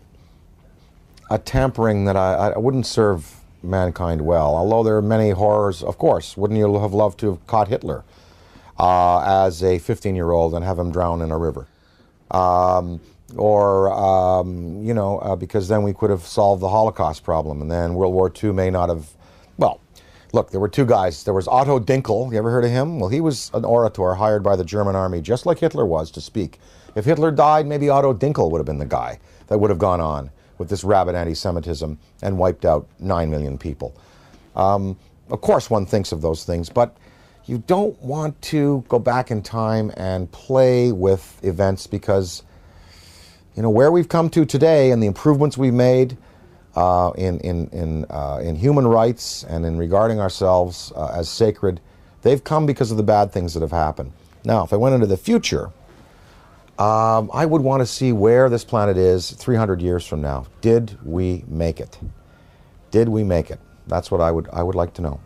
a tampering that I wouldn't serve mankind well. Although there are many horrors, of course. Wouldn't you have loved to have caught Hitler as a 15-year-old and have him drown in a river? You know, because then we could have solved the Holocaust problem, and then World War II may not have, well, look, there were two guys. There was Otto Dinkel. You ever heard of him? Well, he was an orator hired by the German army, just like Hitler was, to speak. If Hitler died, maybe Otto Dinkel would have been the guy that would have gone on with this rabid anti-Semitism and wiped out 9 million people. Of course, one thinks of those things, but you don't want to go back in time and play with events, because you know where we've come to today and the improvements we've made in human rights and in regarding ourselves as sacred, they've come because of the bad things that have happened. Now, if I went into the future, I would want to see where this planet is 300 years from now. Did we make it? Did we make it? That's what I would like to know.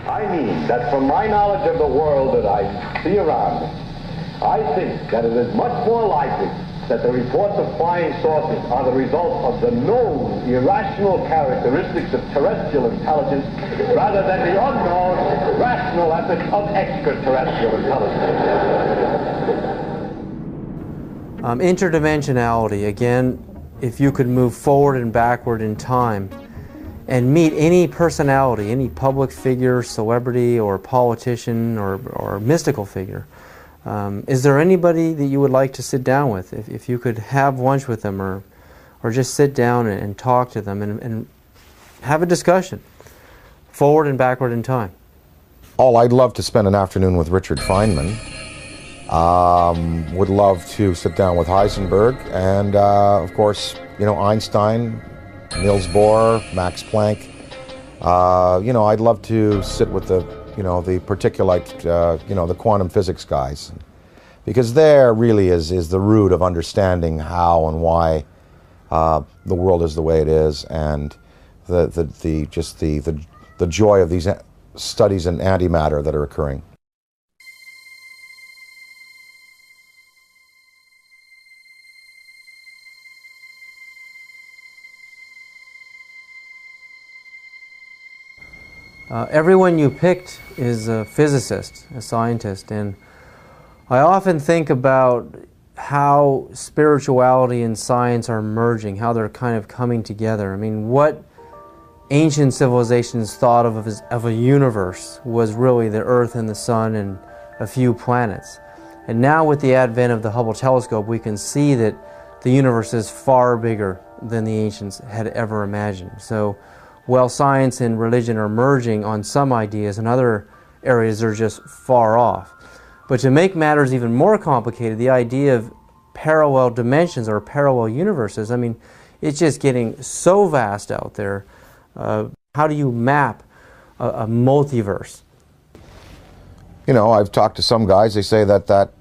I mean that from my knowledge of the world that I see around me, I think that it is much more likely that the reports of flying saucers are the result of the known irrational characteristics of terrestrial intelligence rather than the unknown rational efforts of extraterrestrial intelligence. Interdimensionality, again, if you could move forward and backward in time and meet any personality, any public figure, celebrity, or politician, or mystical figure, is there anybody that you would like to sit down with? If you could have lunch with them, or just sit down and talk to them and have a discussion, forward and backward in time. Oh, I'd love to spend an afternoon with Richard Feynman. Would love to sit down with Heisenberg, and of course, you know, Einstein, Niels Bohr, Max Planck. You know, I'd love to sit with the particulate, the quantum physics guys, because there really is the root of understanding how and why the world is the way it is, and the joy of these studies in antimatter that are occurring. Everyone you picked is a physicist, a scientist, and I often think about how spirituality and science are merging, how they're kind of coming together. I mean, what ancient civilizations thought of a universe was really the Earth and the Sun and a few planets. And now with the advent of the Hubble telescope, we can see that the universe is far bigger than the ancients had ever imagined. So while science and religion are merging on some ideas, in other areas they're just far off. But to make matters even more complicated, the idea of parallel dimensions or parallel universes, I mean, it's just getting so vast out there. How do you map a multiverse? You know, I've talked to some guys, they say that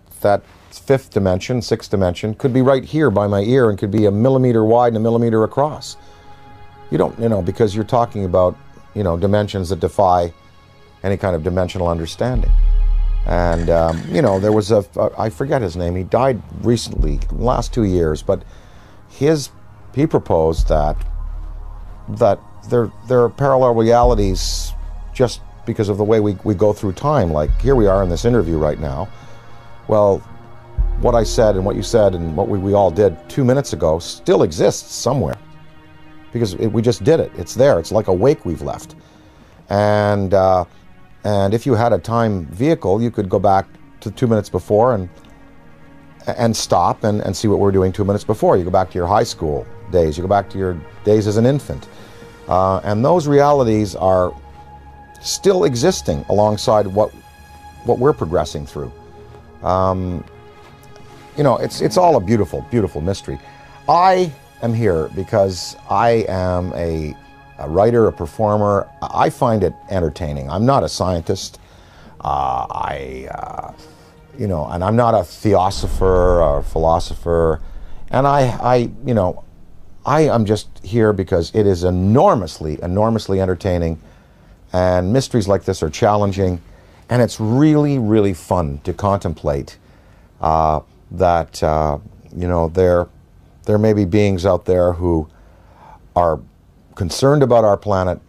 fifth dimension, sixth dimension, could be right here by my ear and could be a millimeter wide and a millimeter across. You don't, because you're talking about, dimensions that defy any kind of dimensional understanding. And, there was I forget his name, he died recently, in the last 2 years, but he proposed that there are parallel realities just because of the way we go through time. Like here we are in this interview right now. Well, what I said and what you said and what we all did 2 minutes ago still exists somewhere. Because we just did it. It's there. It's like a wake we've left. And if you had a time vehicle, you could go back to 2 minutes before and stop and see what we're doing 2 minutes before. You go back to your high school days. You go back to your days as an infant. And those realities are still existing alongside what we're progressing through. It's all a beautiful, beautiful mystery. I am here because I am a writer, a performer. I find it entertaining. I'm not a scientist. And I'm not a theosopher or philosopher. And I am just here because it is enormously, enormously entertaining. And mysteries like this are challenging. And it's really, really fun to contemplate that, there may be beings out there who are concerned about our planet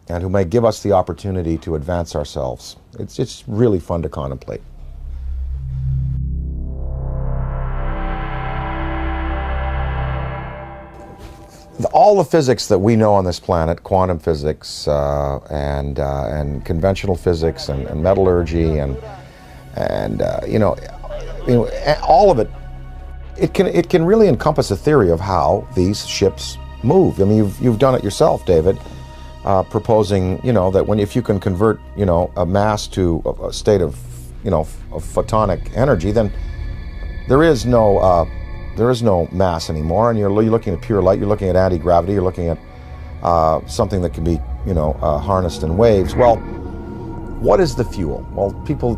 and who may give us the opportunity to advance ourselves. It's really fun to contemplate. All the physics that we know on this planet, quantum physics and conventional physics and metallurgy and all of it, it can really encompass a theory of how these ships move. I mean, you've done it yourself, David, proposing that if you can convert a mass to a state of of photonic energy, then there is no mass anymore, and you're looking at pure light. You're looking at anti-gravity. You're looking at something that can be harnessed in waves. Well, what is the fuel? Well, people,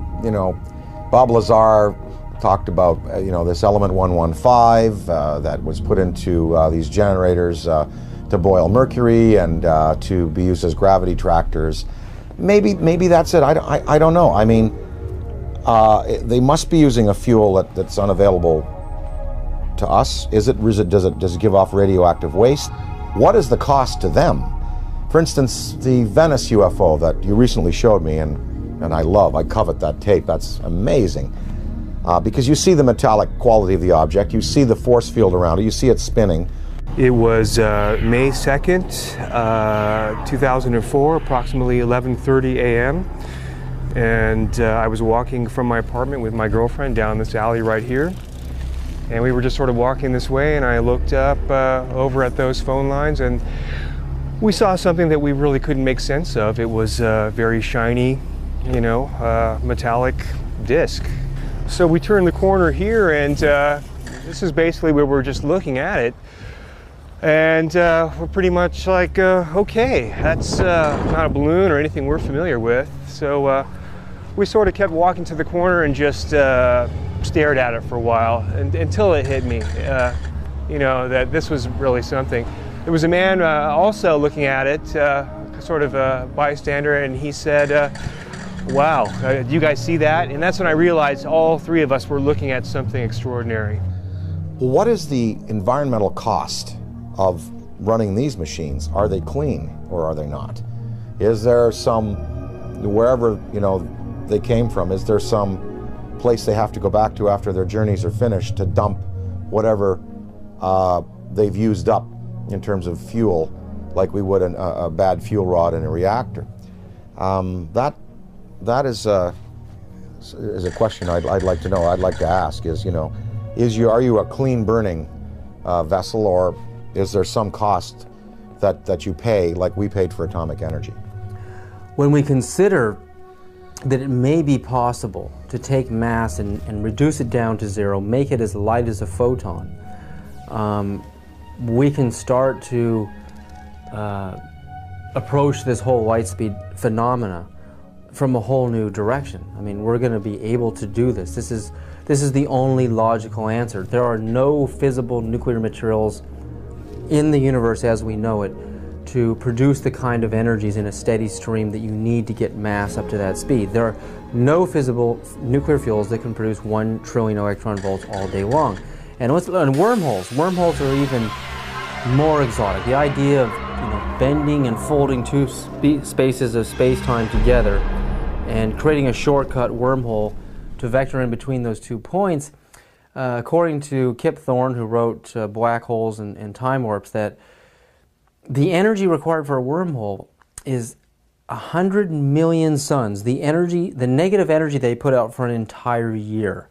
Bob Lazar talked about this element 115 that was put into these generators to boil mercury and to be used as gravity tractors. Maybe that's it. I don't know. I mean, they must be using a fuel that's unavailable to us. Does it give off radioactive waste? What is the cost to them? For instance, the Venice UFO that you recently showed me, and I covet that tape. That's amazing. Because you see the metallic quality of the object, you see the force field around it, you see it spinning. It was May 2nd, 2004, approximately 11:30 a.m. And I was walking from my apartment with my girlfriend down this alley right here. And we were just sort of walking this way, and I looked up over at those phone lines, and we saw something that we really couldn't make sense of. It was a very shiny, metallic disc. So we turned the corner here, and this is basically where we're just looking at it. And we're pretty much like, okay, that's not a balloon or anything we're familiar with. So we sort of kept walking to the corner and just stared at it for a while until it hit me, that this was really something. There was a man also looking at it, sort of a bystander, and he said, wow, do you guys see that? And that's when I realized all three of us were looking at something extraordinary. What is the environmental cost of running these machines? Are they clean or are they not? Is there some, wherever they came from, is there some place they have to go back to after their journeys are finished to dump whatever they've used up in terms of fuel, like we would a bad fuel rod in a reactor? That is a question I'd like to know. I'd like to ask is, are you a clean burning vessel, or is there some cost that you pay like we paid for atomic energy? When we consider that it may be possible to take mass and reduce it down to zero, make it as light as a photon, we can start to approach this whole light speed phenomena from a whole new direction. I mean, we're going to be able to do this. This This is the only logical answer. There are no fissile nuclear materials in the universe as we know it to produce the kind of energies in a steady stream that you need to get mass up to that speed. There are no fissile nuclear fuels that can produce 1 trillion electron volts all day long. And wormholes are even more exotic. The idea of bending and folding two spaces of space-time together and creating a shortcut wormhole to vector in between those 2 points, according to Kip Thorne, who wrote Black Holes and Time Warps, that the energy required for a wormhole is 100 million suns, the negative energy they put out for an entire year.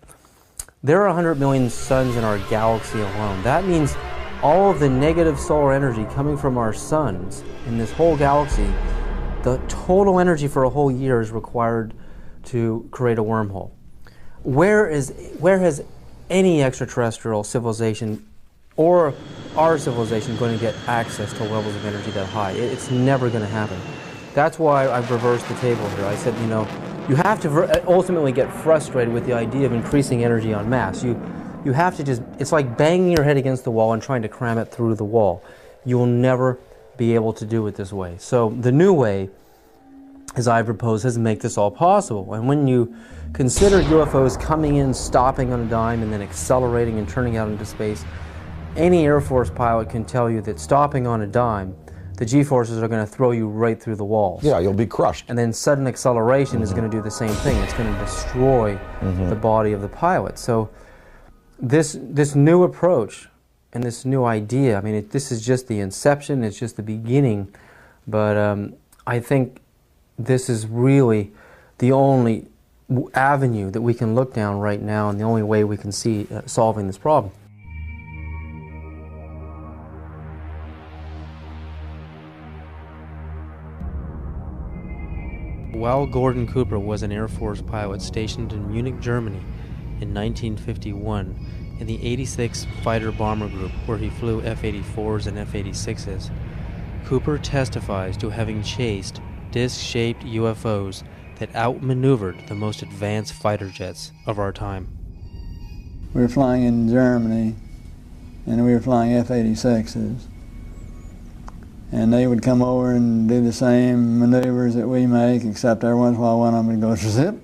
There are 100 million suns in our galaxy alone. That means all of the negative solar energy coming from our suns in this whole galaxy, the total energy for a whole year is required to create a wormhole. Where has any extraterrestrial civilization or our civilization going to get access to levels of energy that high? It's never going to happen. That's why I've reversed the table here. I said, you have to ultimately get frustrated with the idea of increasing energy en masse. You have to it's like banging your head against the wall and trying to cram it through the wall. You will never be able to do it this way. So the new way, as I propose, is to make this all possible. And when you consider UFOs coming in, stopping on a dime, and then accelerating and turning out into space, any Air Force pilot can tell you that stopping on a dime, the G-forces are going to throw you right through the walls. Yeah, you'll be crushed. And then sudden acceleration is going to do the same thing. It's going to destroy the body of the pilot. So this new approach and this new idea, I mean, this is just the inception, it's just the beginning, but I think this is really the only avenue that we can look down right now and the only way we can see solving this problem. While Gordon Cooper was an Air Force pilot stationed in Munich, Germany in 1951 in the 86th Fighter Bomber Group, where he flew F-84s and F-86s, Cooper testifies to having chased disc-shaped UFOs that outmaneuvered the most advanced fighter jets of our time. We were flying in Germany, and we were flying F-86s. And they would come over and do the same maneuvers that we make, except every once in a while one of them would go zip.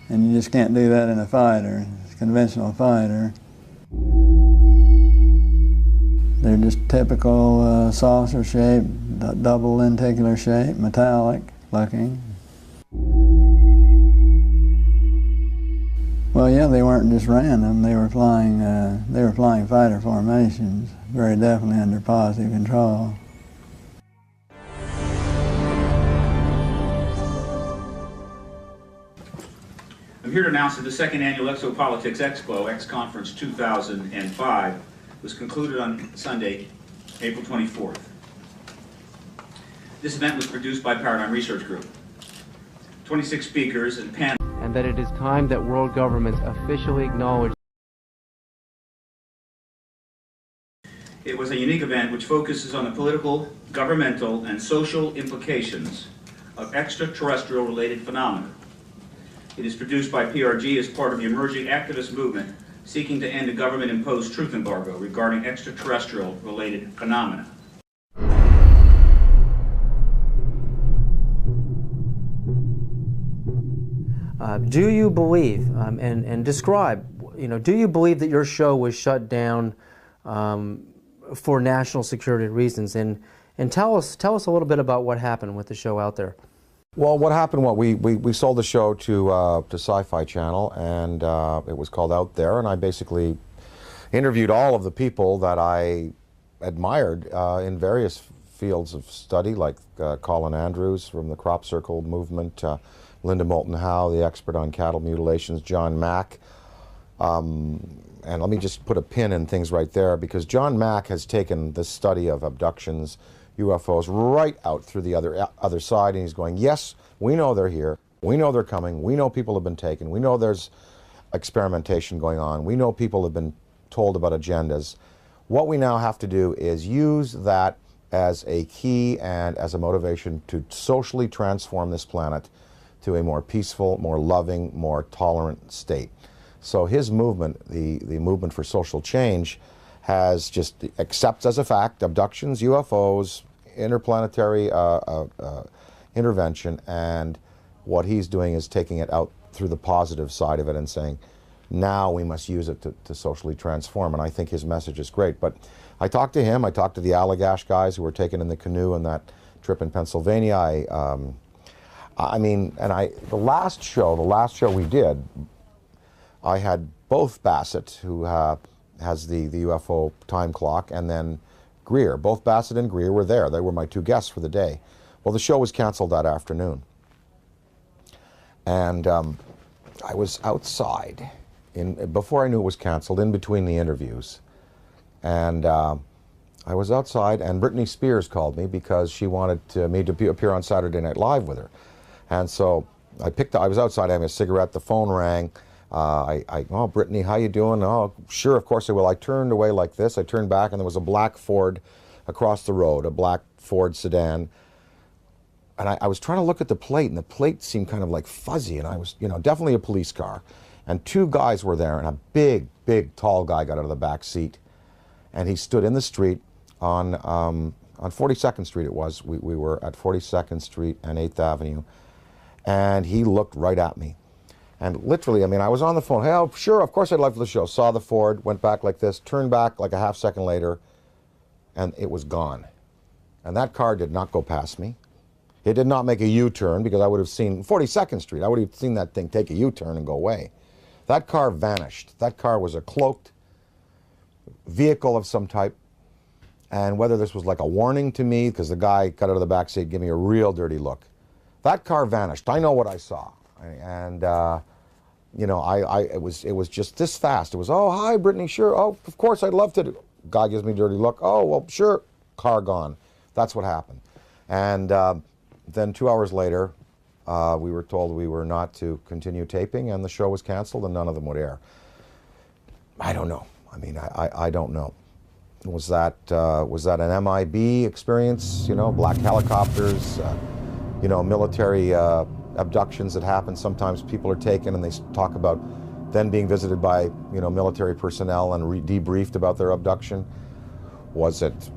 And you just can't do that in a fighter, a conventional fighter. They're just typical saucer shape, double lenticular shape, metallic looking. Well, yeah, they weren't just random. They were flying fighter formations, very definitely under positive control. I'm here to announce that the second annual Exopolitics Expo, X-Conference 2005, was concluded on Sunday, April 24th. This event was produced by Paradigm Research Group. 26 speakers and panels. And that it is time that world governments officially acknowledge. It was a unique event which focuses on the political, governmental, and social implications of extraterrestrial-related phenomena. It is produced by PRG as part of the emerging activist movement seeking to end a government-imposed truth embargo regarding extraterrestrial-related phenomena. Do you believe, and describe, do you believe that your show was shut down for national security reasons? And tell us a little bit about what happened with the show out there. Well, what happened, we sold the show to Sci-Fi Channel, and it was called Out There, and I basically interviewed all of the people that I admired in various fields of study, like Colin Andrews from the Crop Circle movement, Linda Moulton Howe, the expert on cattle mutilations, John Mack, and let me just put a pin in things right there, because John Mack has taken the study of abductions, UFOs, right out through the other side, and he's going, yes, we know they're here, we know they're coming, we know people have been taken, we know there's experimentation going on, we know people have been told about agendas. What we now have to do is use that as a key and as a motivation to socially transform this planet, to a more peaceful, more loving, more tolerant state. So his movement, the movement for social change, has just accepts as a fact abductions, UFOs, interplanetary intervention, and what he's doing is taking it out through the positive side of it and saying, now we must use it to socially transform. And I think his message is great. But I talked to him, I talked to the Allagash guys who were taken in the canoe on that trip in Pennsylvania. The last show we did, I had both Bassett, who has the UFO time clock, and then Greer. Both Bassett and Greer were there. They were my two guests for the day. Well, the show was canceled that afternoon. And I was outside, before I knew it was canceled, in between the interviews. And I was outside, and Britney Spears called me because she wanted me to appear on Saturday Night Live with her. And so I was outside having a cigarette, the phone rang. Oh, Brittany, how you doing? Oh, sure, of course I will. I turned away like this. I turned back, and there was a black Ford across the road, a black Ford sedan. And I was trying to look at the plate, and the plate seemed kind of like fuzzy, and I was, definitely a police car. And two guys were there, and a big, big, tall guy got out of the back seat, and he stood in the street on 42nd Street it was. We were at 42nd Street and 8th Avenue, and he looked right at me. And literally, I was on the phone. Hey, oh, sure, of course I'd love for the show. Saw the Ford, went back like this, turned back like a half second later, and it was gone. And that car did not go past me. It did not make a U-turn, because I would have seen 42nd Street. I would have seen that thing take a U-turn and go away. That car vanished. That car was a cloaked vehicle of some type. And whether this was like a warning to me, because the guy got out of the back seat, gave me a real dirty look. That car vanished. I know what I saw. And, it was just this fast. It was, oh, hi, Brittany, sure. Oh, of course, I'd love to. Guy gives me a dirty look. Oh, well, sure. Car gone. That's what happened. And then 2 hours later, we were told we were not to continue taping, and the show was canceled, and none of them would air. I don't know. I don't know. Was that an MIB experience? Black helicopters, military abductions that happen. Sometimes people are taken, and they talk about then being visited by military personnel and debriefed about their abduction. Was it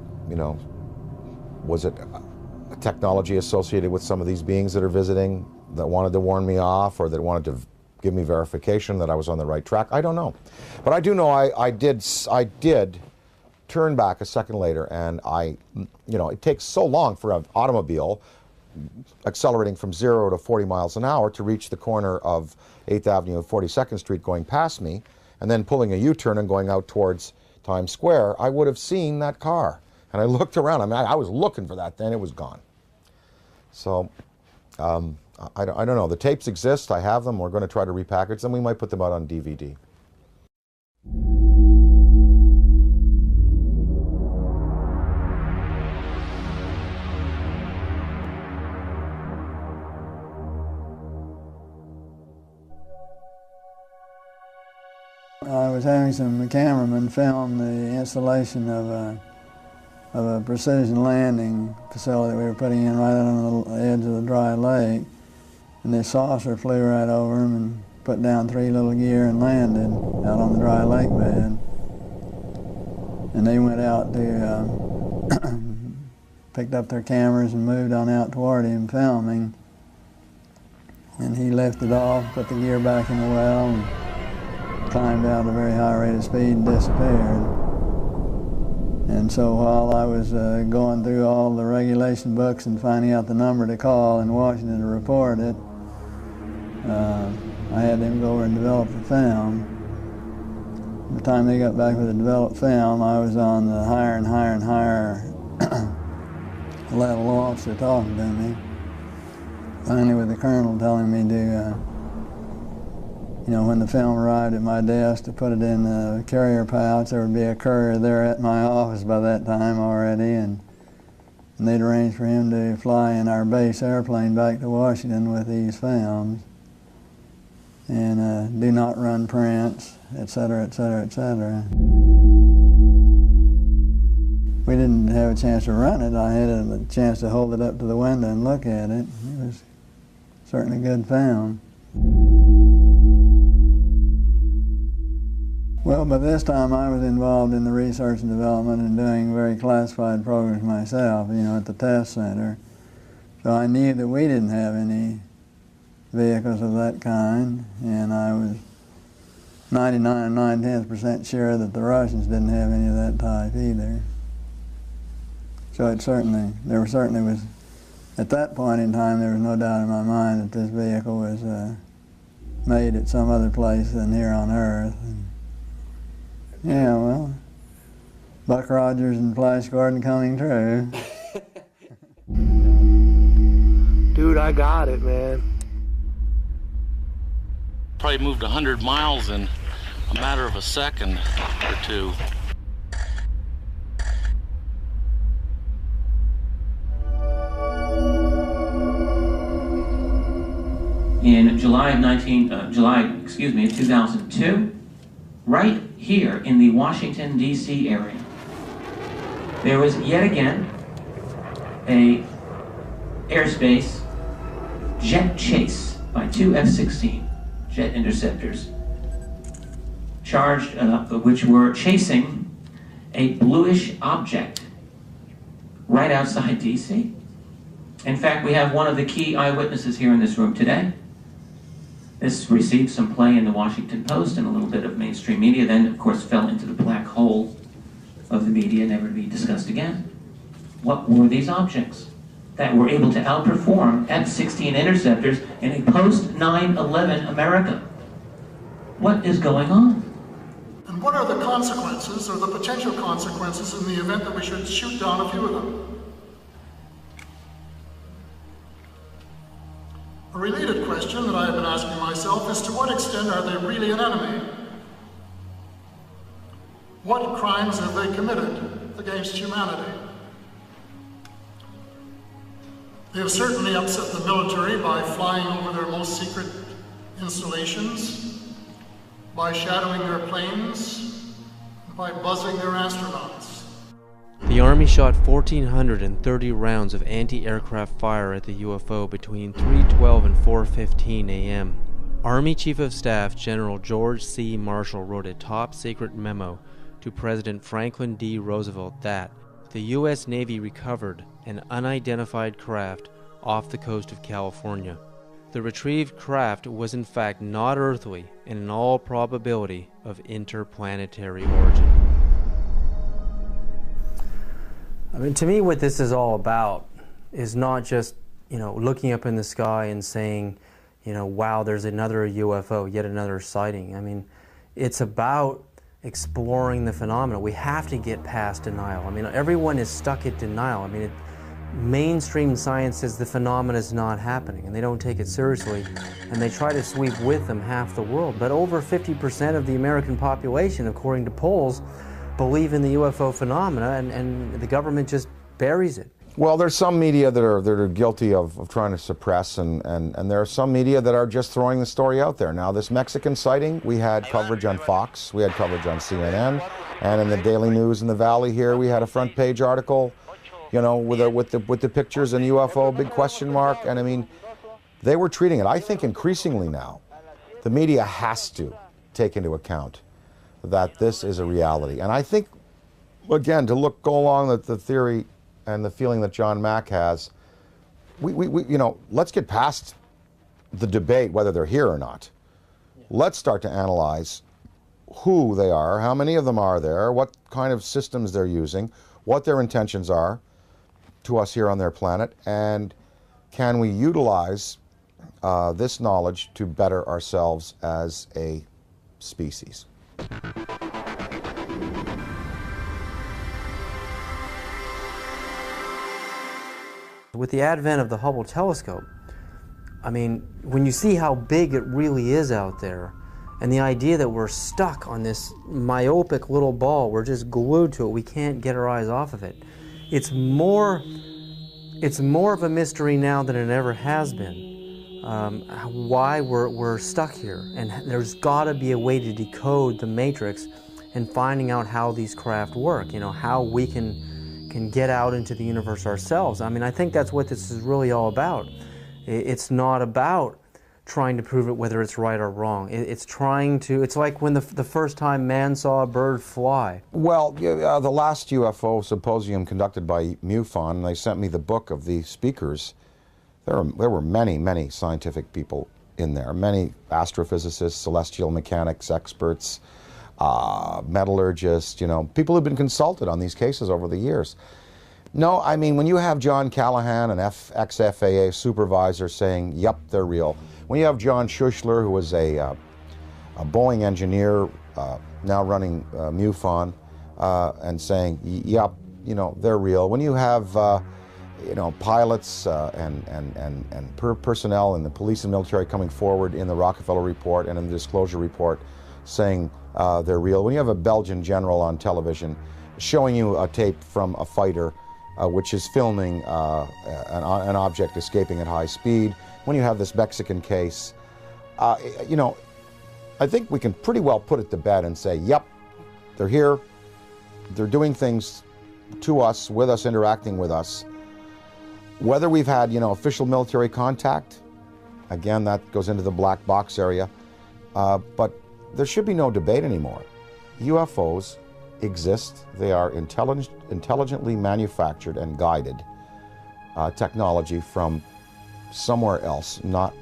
a technology associated with some of these beings that are visiting that wanted to warn me off, or that wanted to give me verification that I was on the right track? I don't know. But I do know I did turn back a second later, and it takes so long for an automobile accelerating from 0 to 40 miles an hour to reach the corner of 8th Avenue and 42nd Street going past me, and then pulling a U-turn and going out towards Times Square. I would have seen that car. And I looked around. I was looking for that then. It was gone. So I don't know. The tapes exist. I have them. We're going to try to repackage them. We might put them out on DVD. I was having some cameramen film the installation of a precision landing facility that we were putting in right on the edge of the dry lake. And this saucer flew right over them and put down 3 little gear and landed out on the dry lake bed. And they went out to, picked up their cameras and moved on out toward him filming. And he lifted off, put the gear back in the well, and climbed out at a very high rate of speed and disappeared. And so while I was going through all the regulation books and finding out the number to call in Washington to report it, I had them go over and develop the film. By the time they got back with the developed film, I was on the higher and higher and higher level officer talking to me. Finally with the colonel telling me to when the film arrived at my desk, to put it in the carrier pouch. There would be a courier there at my office by that time already, and they'd arranged for him to fly in our base airplane back to Washington with these films, and do not run prints, etc., etc., etc. We didn't have a chance to run it. I had a chance to hold it up to the window and look at it. It was certainly good film. Well, by this time I was involved in the research and development and doing very classified programs myself, at the test center. So I knew that we didn't have any vehicles of that kind, and I was 99 9/10% sure that the Russians didn't have any of that type either. So there certainly was, at that point in time, there was no doubt in my mind that this vehicle was made at some other place than here on Earth. Yeah, well, Buck Rogers and Flash Gordon coming true. Dude, I got it, man. Probably moved 100 miles in a matter of a second or two. In July of 2002, right here in the Washington, D.C. area, there was yet again a airspace jet chase by two F-16 jet interceptors, which were chasing a bluish object right outside D.C. In fact, we have one of the key eyewitnesses here in this room today. This received some play in the Washington Post and a little bit of mainstream media, then of course fell into the black hole of the media, never to be discussed again. What were these objects that were able to outperform F-16 interceptors in a post-9/11 America? What is going on? And what are the consequences, or the potential consequences, in the event that we should shoot down a few of them? A related question that I have been asking myself is, to what extent are they really an enemy? What crimes have they committed against humanity? They have certainly upset the military by flying over their most secret installations, by shadowing their planes, and by buzzing their astronauts. The Army shot 1,430 rounds of anti-aircraft fire at the UFO between 3:12 and 4:15 a.m. Army Chief of Staff General George C. Marshall wrote a top-secret memo to President Franklin D. Roosevelt that the U.S. Navy recovered an unidentified craft off the coast of California. The retrieved craft was in fact not earthly and in all probability of interplanetary origin. I mean, to me, what this is all about is not just, looking up in the sky and saying, wow, there's another UFO, yet another sighting. I mean, it's about exploring the phenomena. We have to get past denial. I mean, everyone is stuck at denial. I mean, mainstream science says the phenomena is not happening, and they don't take it seriously, and they try to sweep with them half the world. But over 50% of the American population, according to polls, believe in the UFO phenomena, and the government just buries it. Well, there's some media that are guilty of trying to suppress, and there are some media that are just throwing the story out there. Now, this Mexican sighting, we had coverage on Fox, we had coverage on CNN, and in the Daily News in the Valley here, we had a front page article, with the pictures and UFO, big question mark, and I mean, they were treating it. I think increasingly now, the media has to take into account that this is a reality. And I think, again, to go along the theory and the feeling that John Mack has, let's get past the debate whether they're here or not. Let's start to analyze who they are, how many of them are there, what kind of systems they're using, what their intentions are to us here on their planet, and can we utilize this knowledge to better ourselves as a species. With the advent of the Hubble telescope, I mean, when you see how big it really is out there, and the idea that we're stuck on this myopic little ball, we're just glued to it, we can't get our eyes off of it. It's more of a mystery now than it ever has been. Why we're stuck here, and there's got to be a way to decode the matrix and finding out how these craft work, how we can get out into the universe ourselves. I mean, I think that's what this is really all about, It's not about trying to prove it whether it's right or wrong. It's trying to, it's like when the first time man saw a bird fly. Well, the last UFO symposium conducted by MUFON, they sent me the book of the speakers. There were many, many scientific people in there, many astrophysicists, celestial mechanics experts, metallurgists, people who've been consulted on these cases over the years. No, I mean, when you have John Callahan, an ex-FAA supervisor, saying, yep, they're real. When you have John Schuessler, who was a Boeing engineer, now running MUFON, and saying, yep, they're real. When you have, pilots and personnel in the police and military coming forward in the Rockefeller Report and in the Disclosure Report saying they're real. When you have a Belgian general on television showing you a tape from a fighter which is filming an object escaping at high speed, when you have this Mexican case, I think we can pretty well put it to bed and say, yep, they're here, they're doing things to us, with us, interacting with us. Whether we've had, official military contact, again, that goes into the black box area, but there should be no debate anymore. UFOs exist. They are intelligently manufactured and guided technology from somewhere else, not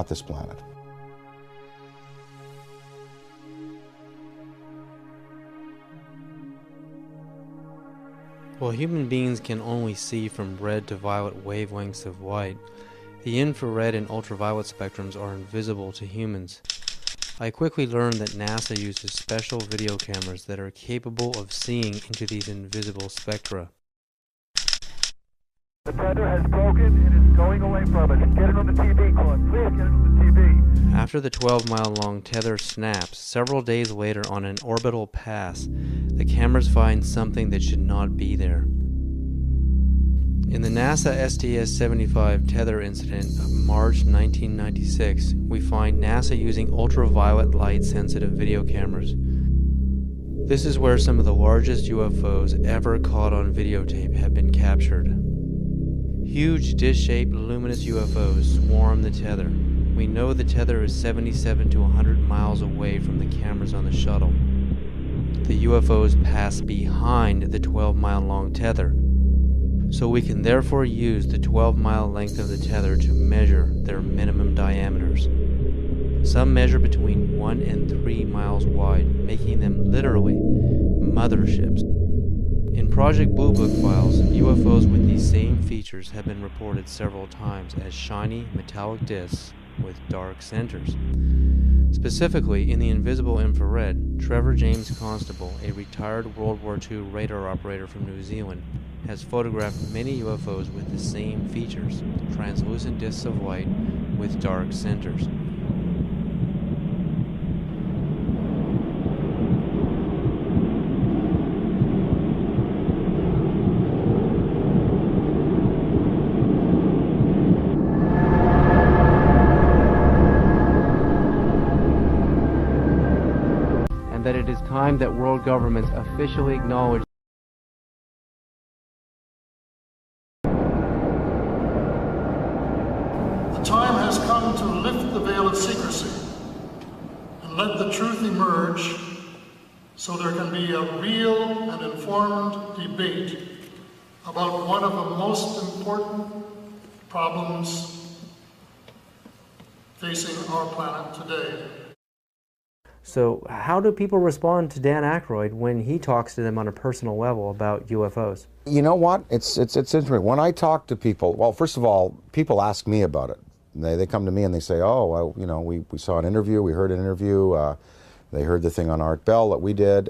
this planet. While human beings can only see from red to violet wavelengths of light, the infrared and ultraviolet spectrums are invisible to humans. I quickly learned that NASA uses special video cameras that are capable of seeing into these invisible spectra. The tether has broken and is going away from us. Get it on the TV, Claude. Please get it on the TV. After the 12-mile-long tether snaps, several days later on an orbital pass, the cameras find something that should not be there. In the NASA STS-75 tether incident of March 1996, we find NASA using ultraviolet light-sensitive video cameras. This is where some of the largest UFOs ever caught on videotape have been captured. Huge dish-shaped luminous UFOs swarm the tether. We know the tether is 77 to 100 miles away from the cameras on the shuttle. The UFOs pass behind the 12-mile-long tether, so we can therefore use the 12-mile length of the tether to measure their minimum diameters. Some measure between 1 and 3 miles wide, making them literally motherships. In Project Blue Book files, UFOs with these same features have been reported several times as shiny metallic discs with dark centers. Specifically, in the invisible infrared, Trevor James Constable, a retired World War II radar operator from New Zealand, has photographed many UFOs with the same features, translucent discs of light with dark centers. That it is time that world governments officially acknowledge the time has come to lift the veil of secrecy and let the truth emerge so there can be a real and informed debate about one of the most important problems facing our planet today. So how do people respond to Dan Aykroyd when he talks to them on a personal level about UFOs? You know what? It's interesting. When I talk to people, well, first of all, people ask me about it. They come to me and they say, oh, well, we saw an interview, we heard an interview, they heard the thing on Art Bell that we did.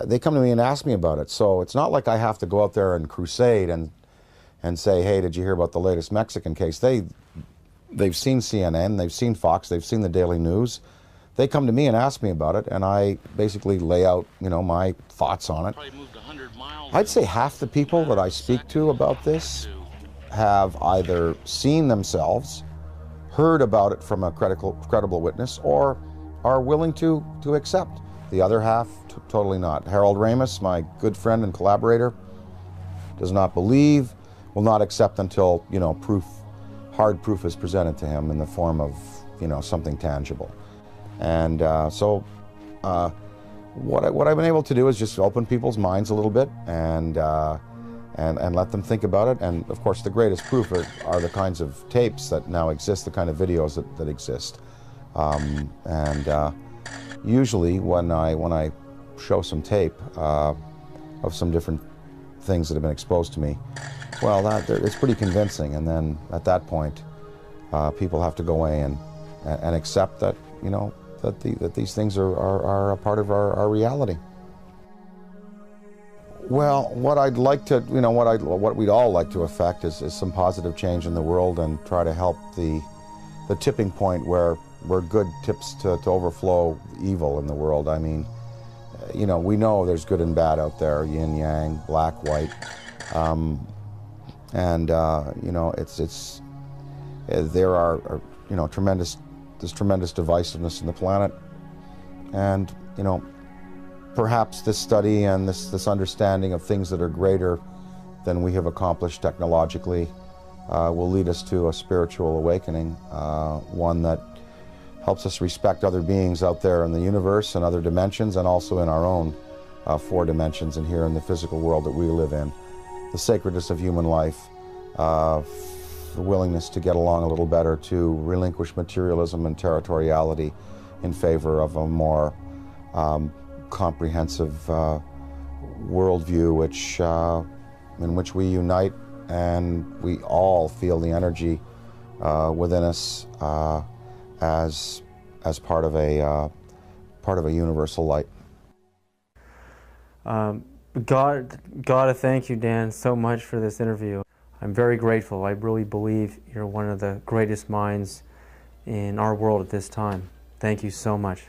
They come to me and ask me about it. So it's not like I have to go out there and crusade and say, hey, did you hear about the latest Mexican case? They've seen CNN, they've seen Fox, they've seen the Daily News. They come to me and ask me about it, and I basically lay out, my thoughts on it. I'd say half the people that I speak to about this have either seen themselves, heard about it from a credible witness, or are willing to accept. The other half, totally not. Harold Ramis, my good friend and collaborator, does not believe, will not accept until, proof hard proof is presented to him in the form of, something tangible. And so what I've been able to do is just open people's minds a little bit and let them think about it. And of course, the greatest proof are the kinds of tapes that now exist, the kind of videos that exist. Usually when I show some tape of some different things that have been exposed to me, well, it's pretty convincing. And then at that point, people have to go away and accept that, that these things are a part of our reality. Well, what I'd like to, what we'd all like to affect is some positive change in the world and try to help the tipping point where good tips to overflow evil in the world. I mean, we know there's good and bad out there, yin yang, black, white, there are there's tremendous divisiveness in the planet, and perhaps this study and this understanding of things that are greater than we have accomplished technologically will lead us to a spiritual awakening, one that helps us respect other beings out there in the universe and other dimensions, and also in our own 4 dimensions and here in the physical world that we live in. The sacredness of human life, the willingness to get along a little better, to relinquish materialism and territoriality in favor of a more comprehensive worldview, in which we unite and we all feel the energy within us as part of a universal light. Gotta thank you, Dan, so much for this interview. I'm very grateful. I really believe you're one of the greatest minds in our world at this time. Thank you so much.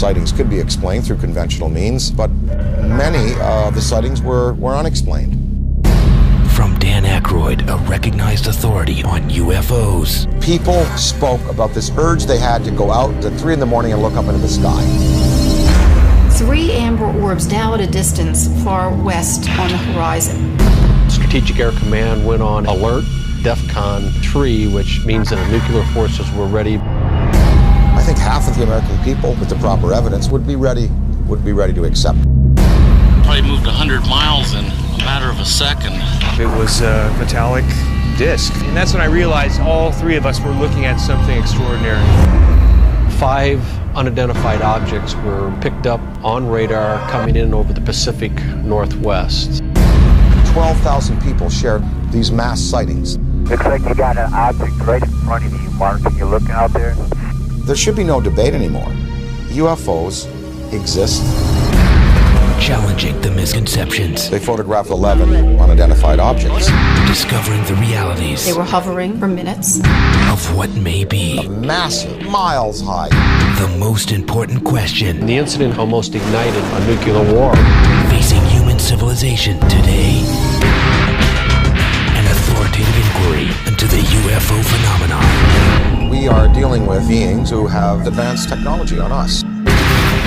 sightings could be explained through conventional means, but many of the sightings were unexplained. From Dan Aykroyd, a recognized authority on UFOs. People spoke about this urge they had to go out at 3 in the morning and look up into the sky. 3 amber orbs now at a distance far west on the horizon. Strategic Air Command went on alert, DEFCON 3, which means that the nuclear forces were ready. I think half of the American people, with the proper evidence, would be ready to accept. Probably moved 100 miles in a matter of a second. It was a metallic disc, and that's when I realized all 3 of us were looking at something extraordinary. 5 unidentified objects were picked up on radar coming in over the Pacific Northwest. 12,000 people shared these mass sightings. Looks like you got an object right in front of you, Mark. Can you look out there? There should be no debate anymore. UFOs exist. Challenging the misconceptions. They photographed 11 unidentified objects. Discovering the realities. They were hovering for minutes. Of what may be. Massive, miles high. The most important question. The incident almost ignited a nuclear war. Facing human civilization today. An authoritative inquiry into the UFO phenomenon. We are dealing with beings who have advanced technology on us.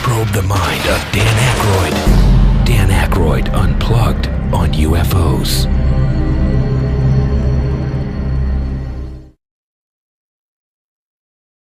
Probe the mind of Dan Aykroyd. Dan Aykroyd Unplugged on UFOs.